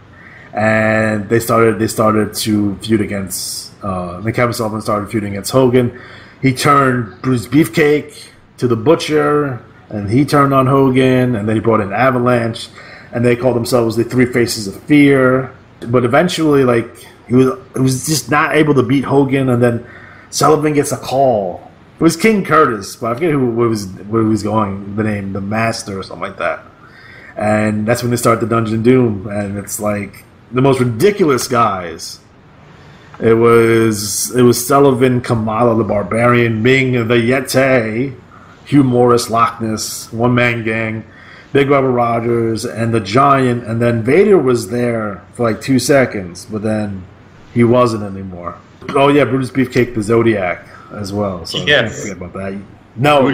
And they started to feud against then Kevin Sullivan started feuding against Hogan. He turned Bruce Beefcake to the Butcher, and he turned on Hogan, and then he brought in Avalanche, and they called themselves the Three Faces of Fear. But eventually, he was just not able to beat Hogan, and then Sullivan gets a call. It was King Curtis, but I forget where he was going, the name, the Master or something like that. And that's when they start the Dungeon of Doom, and it's like the most ridiculous guys. It was Sullivan, Kamala the Barbarian, Ming the Yeti, Hugh Morris, Loch Ness, One Man Gang, Big Robert Rogers, and the Giant, and then Vader was there for like 2 seconds, but then he wasn't anymore. Oh yeah, Brutus Beefcake the Zodiac as well. So yes. Can't forget about that. No.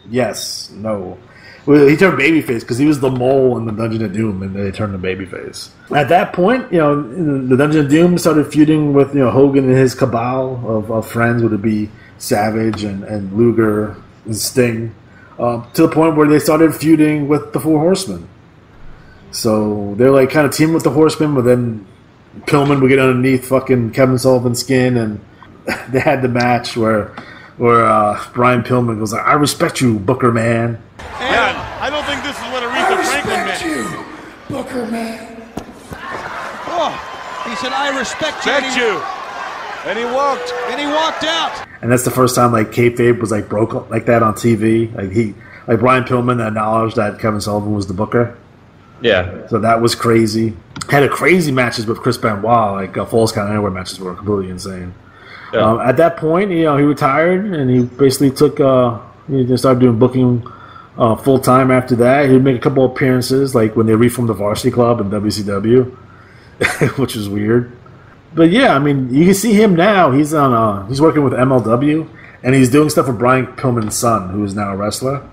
Yes. No. Well, he turned babyface because he was the mole in the Dungeon of Doom, and they turned him babyface. At that point, the Dungeon of Doom started feuding with Hogan and his cabal of friends, would it be Savage and Luger and Sting, to the point where they started feuding with the Four Horsemen. So they're like kind of teaming with the Horsemen, but then Pillman would get underneath fucking Kevin Sullivan's skin, and they had the match where Brian Pillman goes like, "I respect you, Booker man." And I don't think this is what Aretha Franklin meant. You, Booker man. Oh, he said, "I respect you." And he walked. And he walked out. And that's the first time kayfabe was broke like that on TV. Like Brian Pillman acknowledged that Kevin Sullivan was the Booker. Yeah. So that was crazy. Had a crazy matches with Chris Benoit. Falls Count Anywhere matches were completely insane. Yeah. At that point, he retired, and he basically took. He just started doing booking full time. After that, he'd make a couple appearances, like when they reformed the Varsity Club in WCW, which was weird. But yeah, I mean, you can see him now. He's on. He's working with MLW, and he's doing stuff with Brian Pillman's son, who is now a wrestler.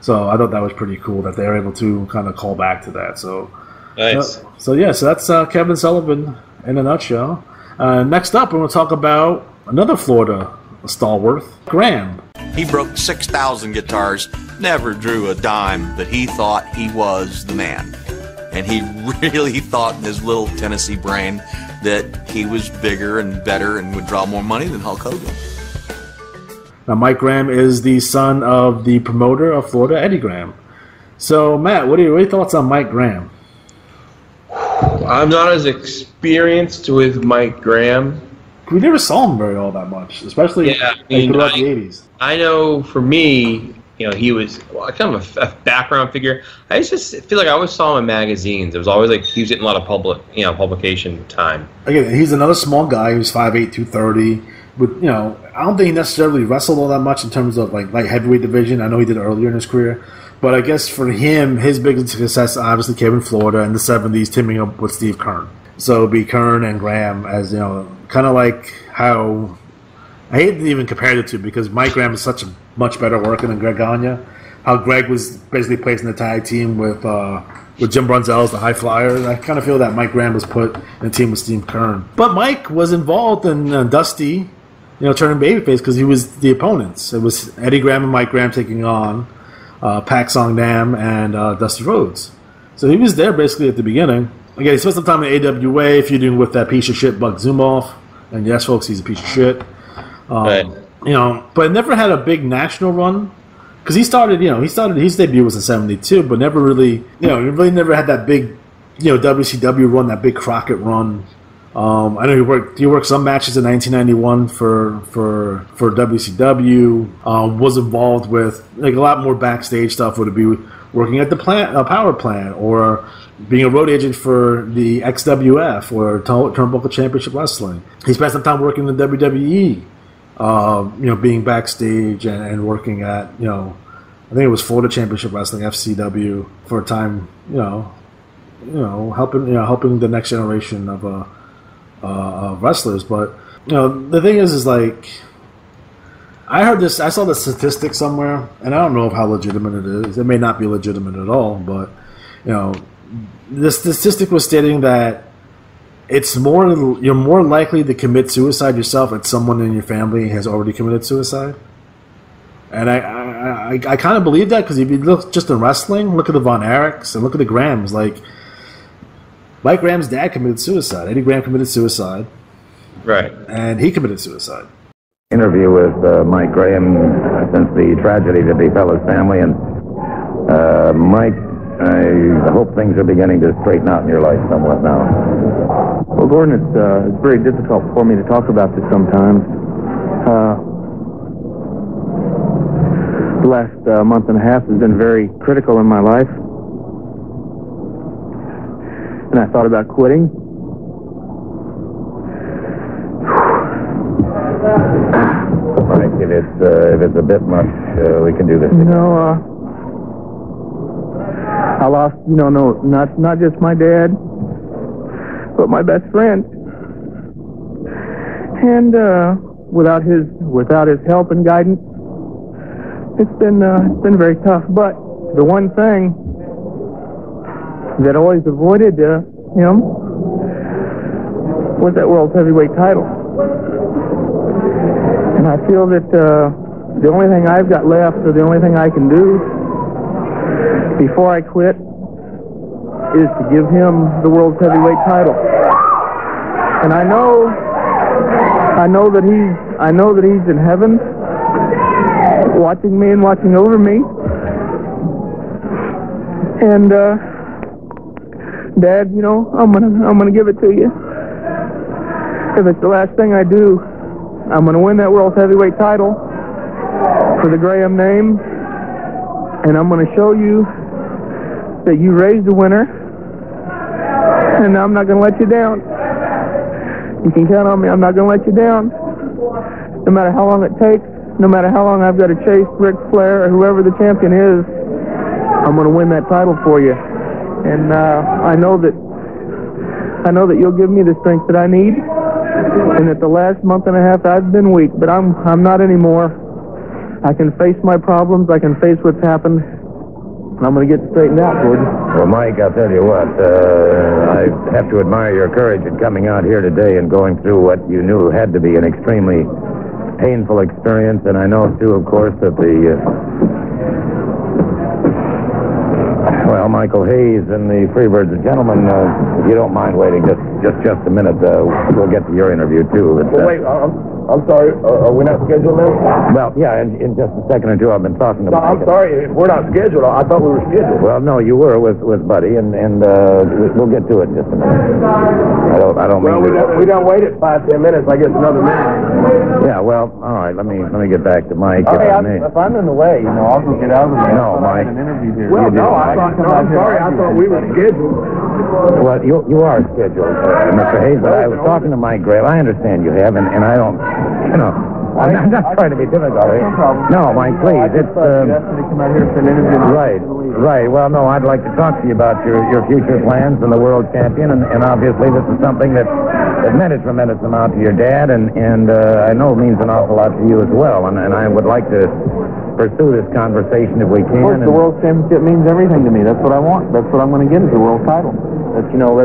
So I thought that was pretty cool that they were able to kind of call back to that. So nice. So that's Kevin Sullivan in a nutshell. Next up, we're going to talk about another Florida stalwart, Graham. He broke 6,000 guitars, never drew a dime, but he thought he was the man. And he really thought in his little Tennessee brain that he was bigger and better and would draw more money than Hulk Hogan. Now, Mike Graham is the son of the promoter of Florida, Eddie Graham. So, Matt, what are your thoughts on Mike Graham? I'm not as experienced with Mike Graham we never saw him very all that much, especially throughout the 80s. I know for me, he was kind of a background figure. I just feel like I always saw him in magazines. It was always like he was getting a lot of publication time. Again, he's another small guy who's 5'8", 230. But I don't think he necessarily wrestled all that much in terms of like light heavyweight division. I know he did earlier in his career, but I guess for him, his biggest success obviously came in Florida in the 70s, teaming up with Steve Keirn. So it'd be Keirn and Graham as kind of like how I hate to even compare the two because Mike Graham is such a much better worker than Greg Gagne. How Greg was basically placed in the tag team with Jim Brunzell as the high flyer. I kind of feel that Mike Graham was put in a team with Steve Keirn. But Mike was involved in Dusty, turning babyface because he was the opponents. It was Eddie Graham and Mike Graham taking on Pak Song Nam and Dusty Rhodes. So he was there basically at the beginning. Again, he spent some time in AWA feuding with that piece of shit Buck Zumoff. And yes, folks, he's a piece of shit. Right. But never had a big national run because he started his debut was in '72, but never really, he really never had that big, WCW run, that big Crockett run. I know he worked some matches in 1991 for WCW. Was involved with like a lot more backstage stuff. Would it be working at the power plant or being a road agent for the XWF or Turnbuckle Championship Wrestling. He spent some time working in the WWE. Being backstage and working at, I think it was Florida Championship Wrestling, FCW, for a time, helping the next generation of wrestlers. But, the thing is like, I saw the statistic somewhere, and I don't know how legitimate it is. It may not be legitimate at all, but, the statistic was stating that you're more likely to commit suicide yourself if someone in your family has already committed suicide. And I kind of believe that because if you look just in wrestling, look at the Von Erichs and look at the Grahams. Like Mike Graham's dad committed suicide. Eddie Graham committed suicide. Right. And he committed suicide. Interview with Mike Graham since the tragedy that befell his family. And Mike, I hope things are beginning to straighten out in your life somewhat now. Well, Gordon, it's very difficult for me to talk about this sometimes. The last month and a half has been very critical in my life. And I thought about quitting. Mike, if it's a bit much, we can do this. I lost, not just my dad, but my best friend. And without his help and guidance, it's been very tough. But the one thing that always avoided him was that World Heavyweight title. And I feel that the only thing I've got left, or the only thing I can do before I quit, is to give him the World Heavyweight title. And I know that he's in heaven, watching me and watching over me. And Dad, I'm gonna give it to you. If it's the last thing I do, I'm gonna win that World Heavyweight title for the Graham name, and I'm gonna show you that you raised the winner, and I'm not gonna let you down. You can count on me. I'm not gonna let you down, no matter how long it takes, no matter how long I've got to chase Ric Flair or whoever the champion is. I'm gonna win that title for you, and I know that you'll give me the strength that I need. And that the last month and a half I've been weak, but I'm not anymore. I can face my problems. I can face what's happened. I'm going to get straightened out, Gordon. Well, Mike, I'll tell you what. I have to admire your courage in coming out here today and going through what you knew had to be an extremely painful experience. And I know, too, of course, that well, Michael Hayes and the Freebirds. Gentlemen, if you don't mind waiting just a minute, we'll get to your interview, too. Well, wait. I'm sorry, are we not scheduled now? Well, yeah, in just a second or two, I've been talking to No, Mike. I'm sorry, if we're not scheduled. I thought we were scheduled. Well, no, you were with Buddy, and we'll get to it in just a minute. I don't Well, mean we don't wait at 5-10 minutes. I guess another minute. Yeah, well, all right. Let me get back to Mike. Okay, if I'm in the way, I'll go get out of the way. No, Mike. An interview here. Well, no, I'm sorry. I thought we were scheduled. Well, you are scheduled, Mr. Hayes, but I was talking to Mike Grave. I understand you have, and I don't, I'm not trying to be difficult. No, Mike, please. It's right. Well, no, I'd like to talk to you about your future plans and the world champion, and obviously this is something that meant a tremendous amount to your dad, and I know it means an awful lot to you as well, and I would like to pursue this conversation if we can. Of course, the world championship means everything to me. That's what I want. That's what I'm going to get is the world title. That's, wait a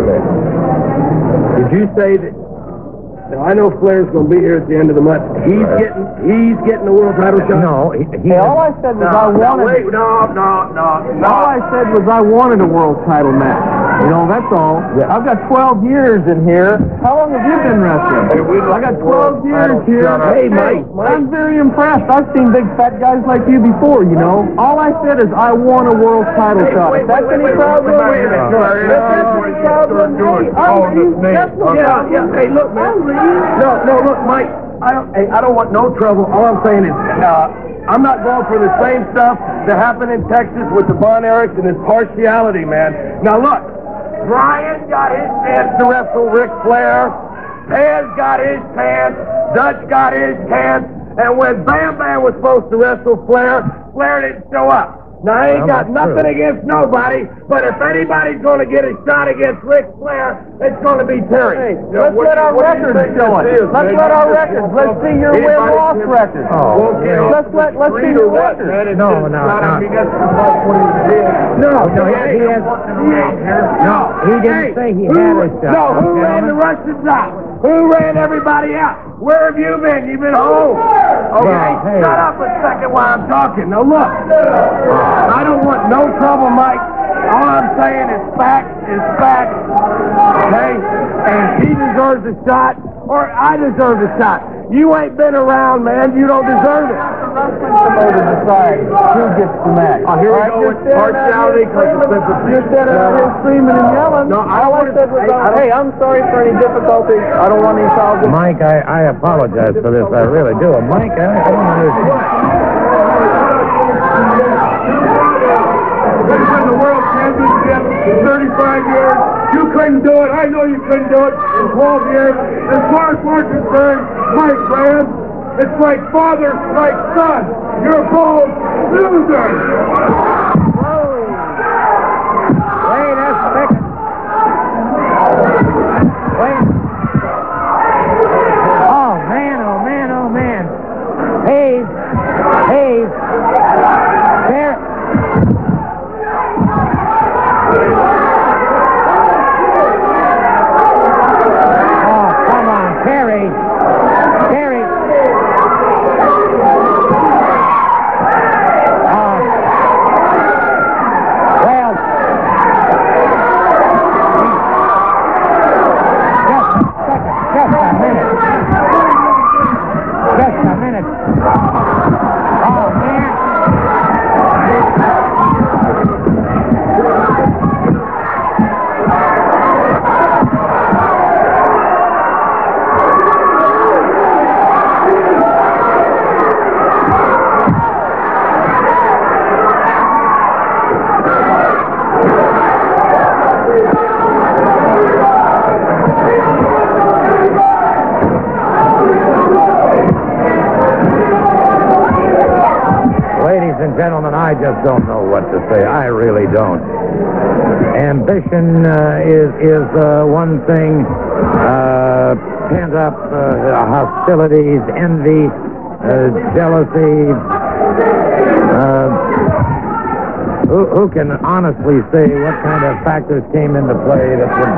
minute. Did you say that? Now, I know Flair's going to be here at the end of the month. He's getting the world title shot. No, all I said was I wanted. All I said was I wanted a world title match. That's all. Yeah. I've got 12 years in here. How long have you been wrestling? I got 12 years here. Hey, Mike. I'm very impressed. I've seen big fat guys like you before. All I said is I want a world title shot. If that's any problem, Hey, look, man. No, look, Mike. I don't want no trouble. All I'm saying is, I'm not going for the same stuff that happened in Texas with the Von Erichs and his partiality, man. Now, look, Brian got his chance to wrestle Ric Flair. Taz got his chance. Dutch got his chance. And when Bam Bam was supposed to wrestle Flair, Flair didn't show up. Now, I ain't got nothing against nobody, but if anybody's going to get a shot against Ric Flair, it's going to be Terry. Hey, let's let our records show it. Let's let our records. Let's see your win-loss record. Let's see your record. No, he didn't say he had a shot. No, who ran the Russians out? Who ran everybody out? Where have you been? You've been home. Okay, shut up a second while I'm talking. Now, look. I don't want no trouble, Mike. All I'm saying is fact is fact. Okay? And he deserves a shot, or I deserve a shot. You ain't been around, man. You don't deserve it. Promoter decide who gets the match. Here we go with partiality because of sympathy. You're standing out here screaming and yelling. No, all I said was, hey, I'm sorry for any difficulties. I don't want any problems. Mike, I apologize for this. I really do. Mike, I don't understand. This is the World Championship in 35 years. You couldn't do it. I know you couldn't do it in 12 years. As far as we're concerned, Mike Graham, it's like father, like son. You're both losers. Wait a second. Wait. Oh, man. Hayes. There. Oh, come on, Terry. Well, just a minute. Oh, man. Gentlemen, I just don't know what to say. I really don't. Ambition is one thing. Pent up hostilities, envy, jealousy. Who can honestly say what kind of factors came into play that would...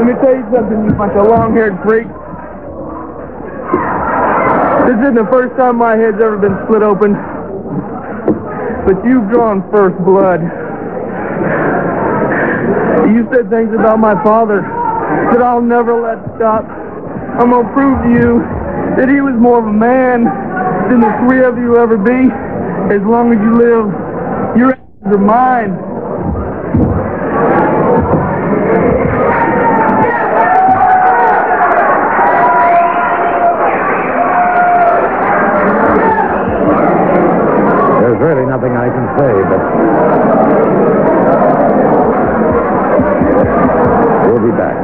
Let me tell you something, you bunch of long-haired freaks. This isn't the first time my head's ever been split open. But you've drawn first blood. You said things about my father that I'll never let stop. I'm going to prove to you that he was more of a man than the three of you will ever be. As long as you live, your asses are mine. There's really nothing I can say, but we'll be back.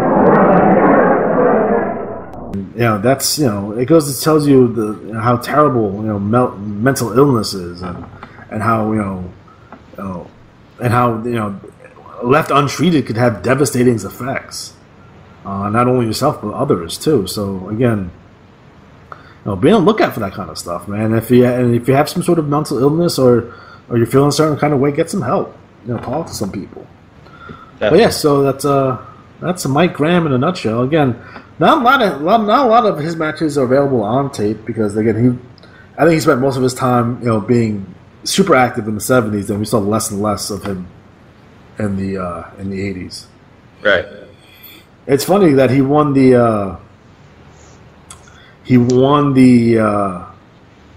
That's it goes to tells you how terrible mental illness is, and how left untreated could have devastating effects, not only yourself but others too. So again, be on the lookout for that kind of stuff, man. If you have some sort of mental illness or you're feeling a certain kind of way, get some help. Talk to some people. Definitely. But yeah, so that's Mike Graham in a nutshell. Again, not a lot of his matches are available on tape because again, I think he spent most of his time being super active in the 70s, and we saw less and less of him in the 80s. Right. It's funny that he won the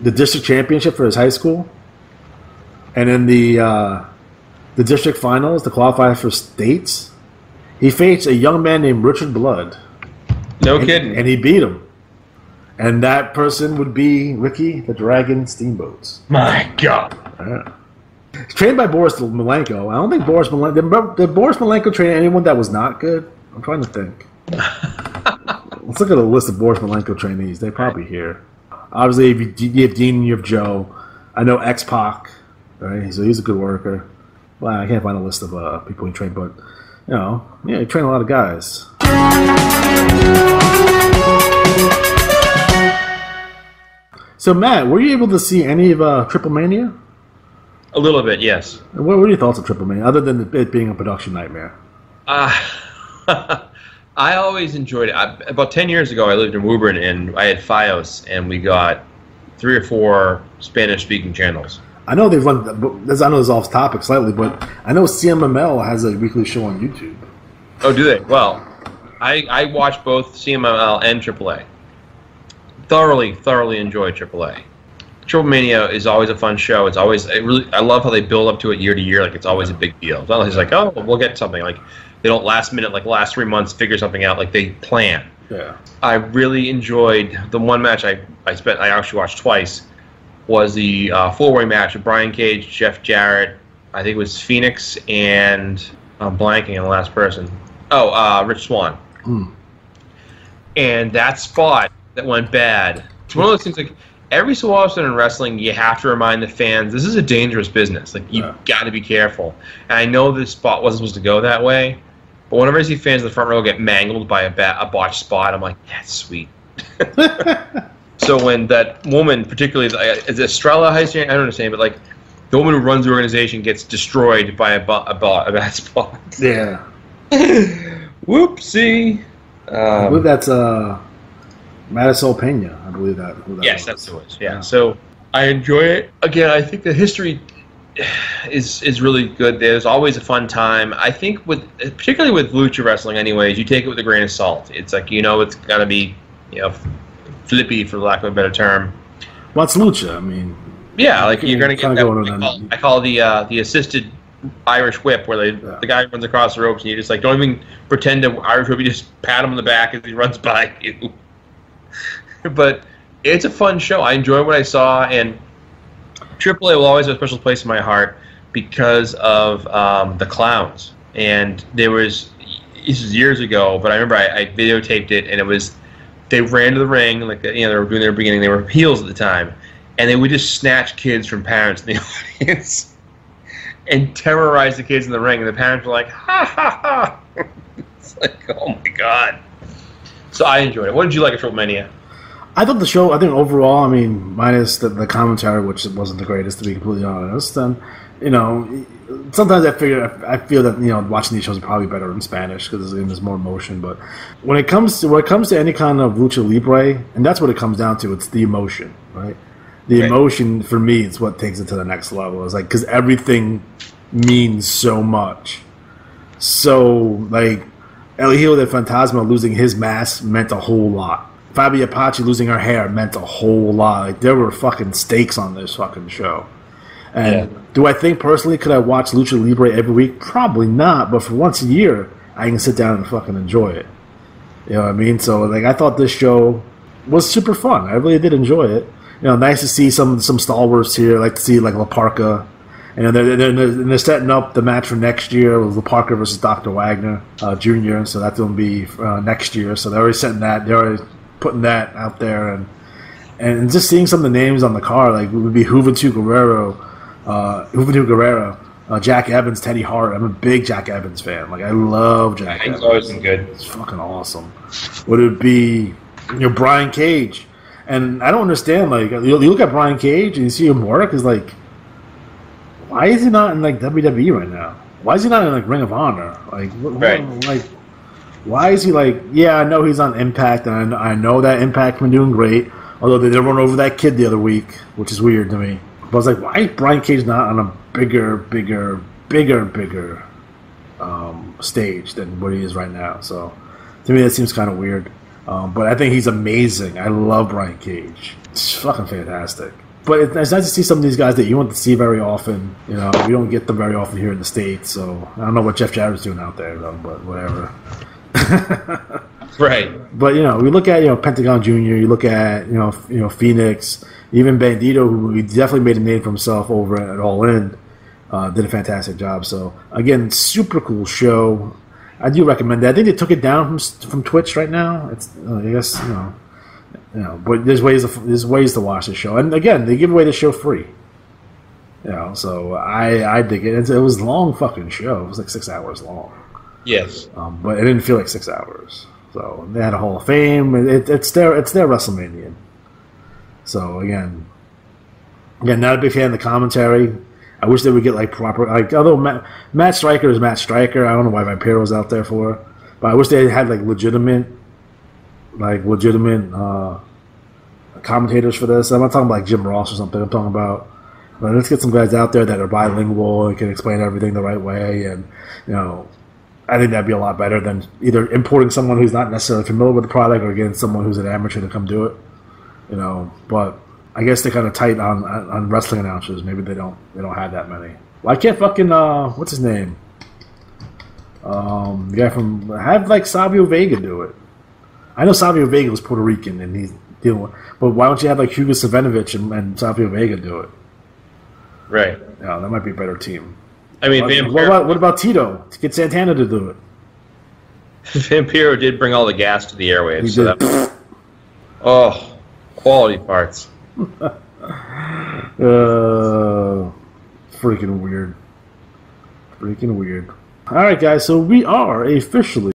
district championship for his high school, and in the district finals to qualify for states, he faced a young man named Richard Blood. No kidding. And he beat him. And that person would be Ricky the Dragon Steamboat. My God. Yeah. He's trained by Boris Malenko. I don't think Boris Malenko... Did Boris Malenko train anyone that was not good? I'm trying to think. Let's look at a list of Boris Malenko trainees. They're probably here. Obviously, you have Dean, you have Joe. I know X-Pac. Right? So he's a good worker. Well, I can't find a list of people he trained, but... he trained a lot of guys. So, Matt, were you able to see any of Triplemania? A little bit, yes. What were your thoughts of Triplemania, other than it being a production nightmare? I always enjoyed it. About 10 years ago, I lived in Woburn, and I had Fios, and we got 3 or 4 Spanish-speaking channels. I know they've run. I know this is off topic slightly, but I know CMML has a weekly show on YouTube. Oh, do they? Well, I watch both CMML and AAA. Thoroughly enjoy AAA. Triplemania is always a fun show. It's always I love how they build up to it year to year. Like it's always a big deal. It's not like it's like, oh, we'll get something. Like they don't last minute, like last 3 months, figure something out. Like they plan. Yeah. I really enjoyed the one match I actually watched twice. Was the 4-way match of Brian Cage, Jeff Jarrett, I think it was Phoenix, and I'm blanking on the last person. Oh, Rich Swann. And that spot that went bad. It's one of those things like every so often in wrestling, you have to remind the fans this is a dangerous business. Like you got to be careful. And I know this spot wasn't supposed to go that way, but whenever I see fans in the front row get mangled by a botched spot, I'm like, that's sweet. So when that woman, particularly, is it Estrella Heisner? I don't understand, but like the woman who runs the organization gets destroyed by a bad spot. Yeah. Whoopsie. I believe that's Marisol Pena. I believe that. Yes, that's who it is. Yeah. So I enjoy it. Again, I think the history is really good. There's always a fun time. I think particularly with lucha wrestling, anyways, you take it with a grain of salt. It's like it's got to be flippy, for lack of a better term. What's lucha? I mean, yeah, like you're gonna get that. I call the assisted Irish whip, where the guy runs across the ropes and you just like don't even pretend to Irish whip. You just pat him on the back as he runs by you. But it's a fun show. I enjoy what I saw, and AAA will always have a special place in my heart because of the clowns. And this was years ago, but I remember I videotaped it, and it was. They ran to the ring, like they were doing their beginning. They were heels at the time, and they would just snatch kids from parents in the audience and terrorize the kids in the ring. And the parents were like, "Ha ha ha!" It's like, oh my god. So I enjoyed it. What did you like at Triplemania? I thought the show. I think overall, I mean, minus the commentary, which wasn't the greatest, to be completely honest. And sometimes I feel that watching these shows are probably better in Spanish because there's more emotion. But when it comes to any kind of lucha libre, and that's what it comes down to, it's the emotion, right? The emotion for me is what takes it to the next level. It's like because everything means so much. So like El Hijo de Fantasma losing his mask meant a whole lot. Fabi Apache losing her hair meant a whole lot. Like, there were fucking stakes on this fucking show. And do I think personally could I watch Lucha Libre every week? Probably not, but for once a year, I can sit down and fucking enjoy it. You know what I mean? So, like, I thought this show was super fun. I really did enjoy it. You know, nice to see some stalwarts here. I like to see, like, La Parka. And they're setting up the match for next year with La Parka versus Dr. Wagner Jr., so that's going to be next year. So they're already setting that. They're already putting that out there. And just seeing some of the names on the card, like, it would be Juventud Guerrero, Jack Evans, Teddy Hart. I'm a big Jack Evans fan. Like, I love Jack Evans. He's always been good. It's fucking awesome. Would it be, Brian Cage? And I don't understand, like, you look at Brian Cage and you see him work, is like, why is he not in, like, WWE right now? Why is he not in, like, Ring of Honor? Like, like, why is he, like, yeah, I know he's on Impact, and I know that Impact's been doing great, although they did run over that kid the other week, which is weird to me. But I was like, why is Brian Cage not on a bigger stage than what he is right now? So, to me, that seems kind of weird. But I think he's amazing. I love Brian Cage. It's fucking fantastic. But it's nice to see some of these guys that you want to see very often. You know, we don't get them very often here in the States, so I don't know what Jeff Jarrett's doing out there, though, but whatever. Right. But, you know, we look at, Pentagon Jr., you look at, Phoenix, even Bandito, who definitely made a name for himself over at All In, did a fantastic job. So, again, super cool show. I do recommend that. I think they took it down from Twitch right now. It's, I guess, but there's ways to watch the show, and again, they give away the show free. So I dig it. It was a long fucking show. It was like 6 hours long. Yes, but it didn't feel like 6 hours. So they had a Hall of Fame. It's their WrestleMania. So again, not a big fan of the commentary. I wish they would get like proper, like, although Matt Striker is Matt Striker. I don't know why Vampiro's out there for, but I wish they had like legitimate commentators for this. I'm not talking about like Jim Ross or something. I'm talking about, let's get some guys out there that are bilingual and can explain everything the right way. And I think that'd be a lot better than either importing someone who's not necessarily familiar with the product or getting someone who's an amateur to come do it. But I guess they're kind of tight on wrestling announcers. Maybe they don't have that many. Why can't fucking what's his name? The guy from have Savio Vega do it. I know Savio Vega was Puerto Rican and he's dealing with, but why don't you have like Hugo Savinovich and Savio Vega do it? Right. Yeah, that might be a better team. I mean, what about Tito? To get Santana to do it. Vampiro did bring all the gas to the airwaves. Quality parts. Freaking weird. All right, guys. So we are officially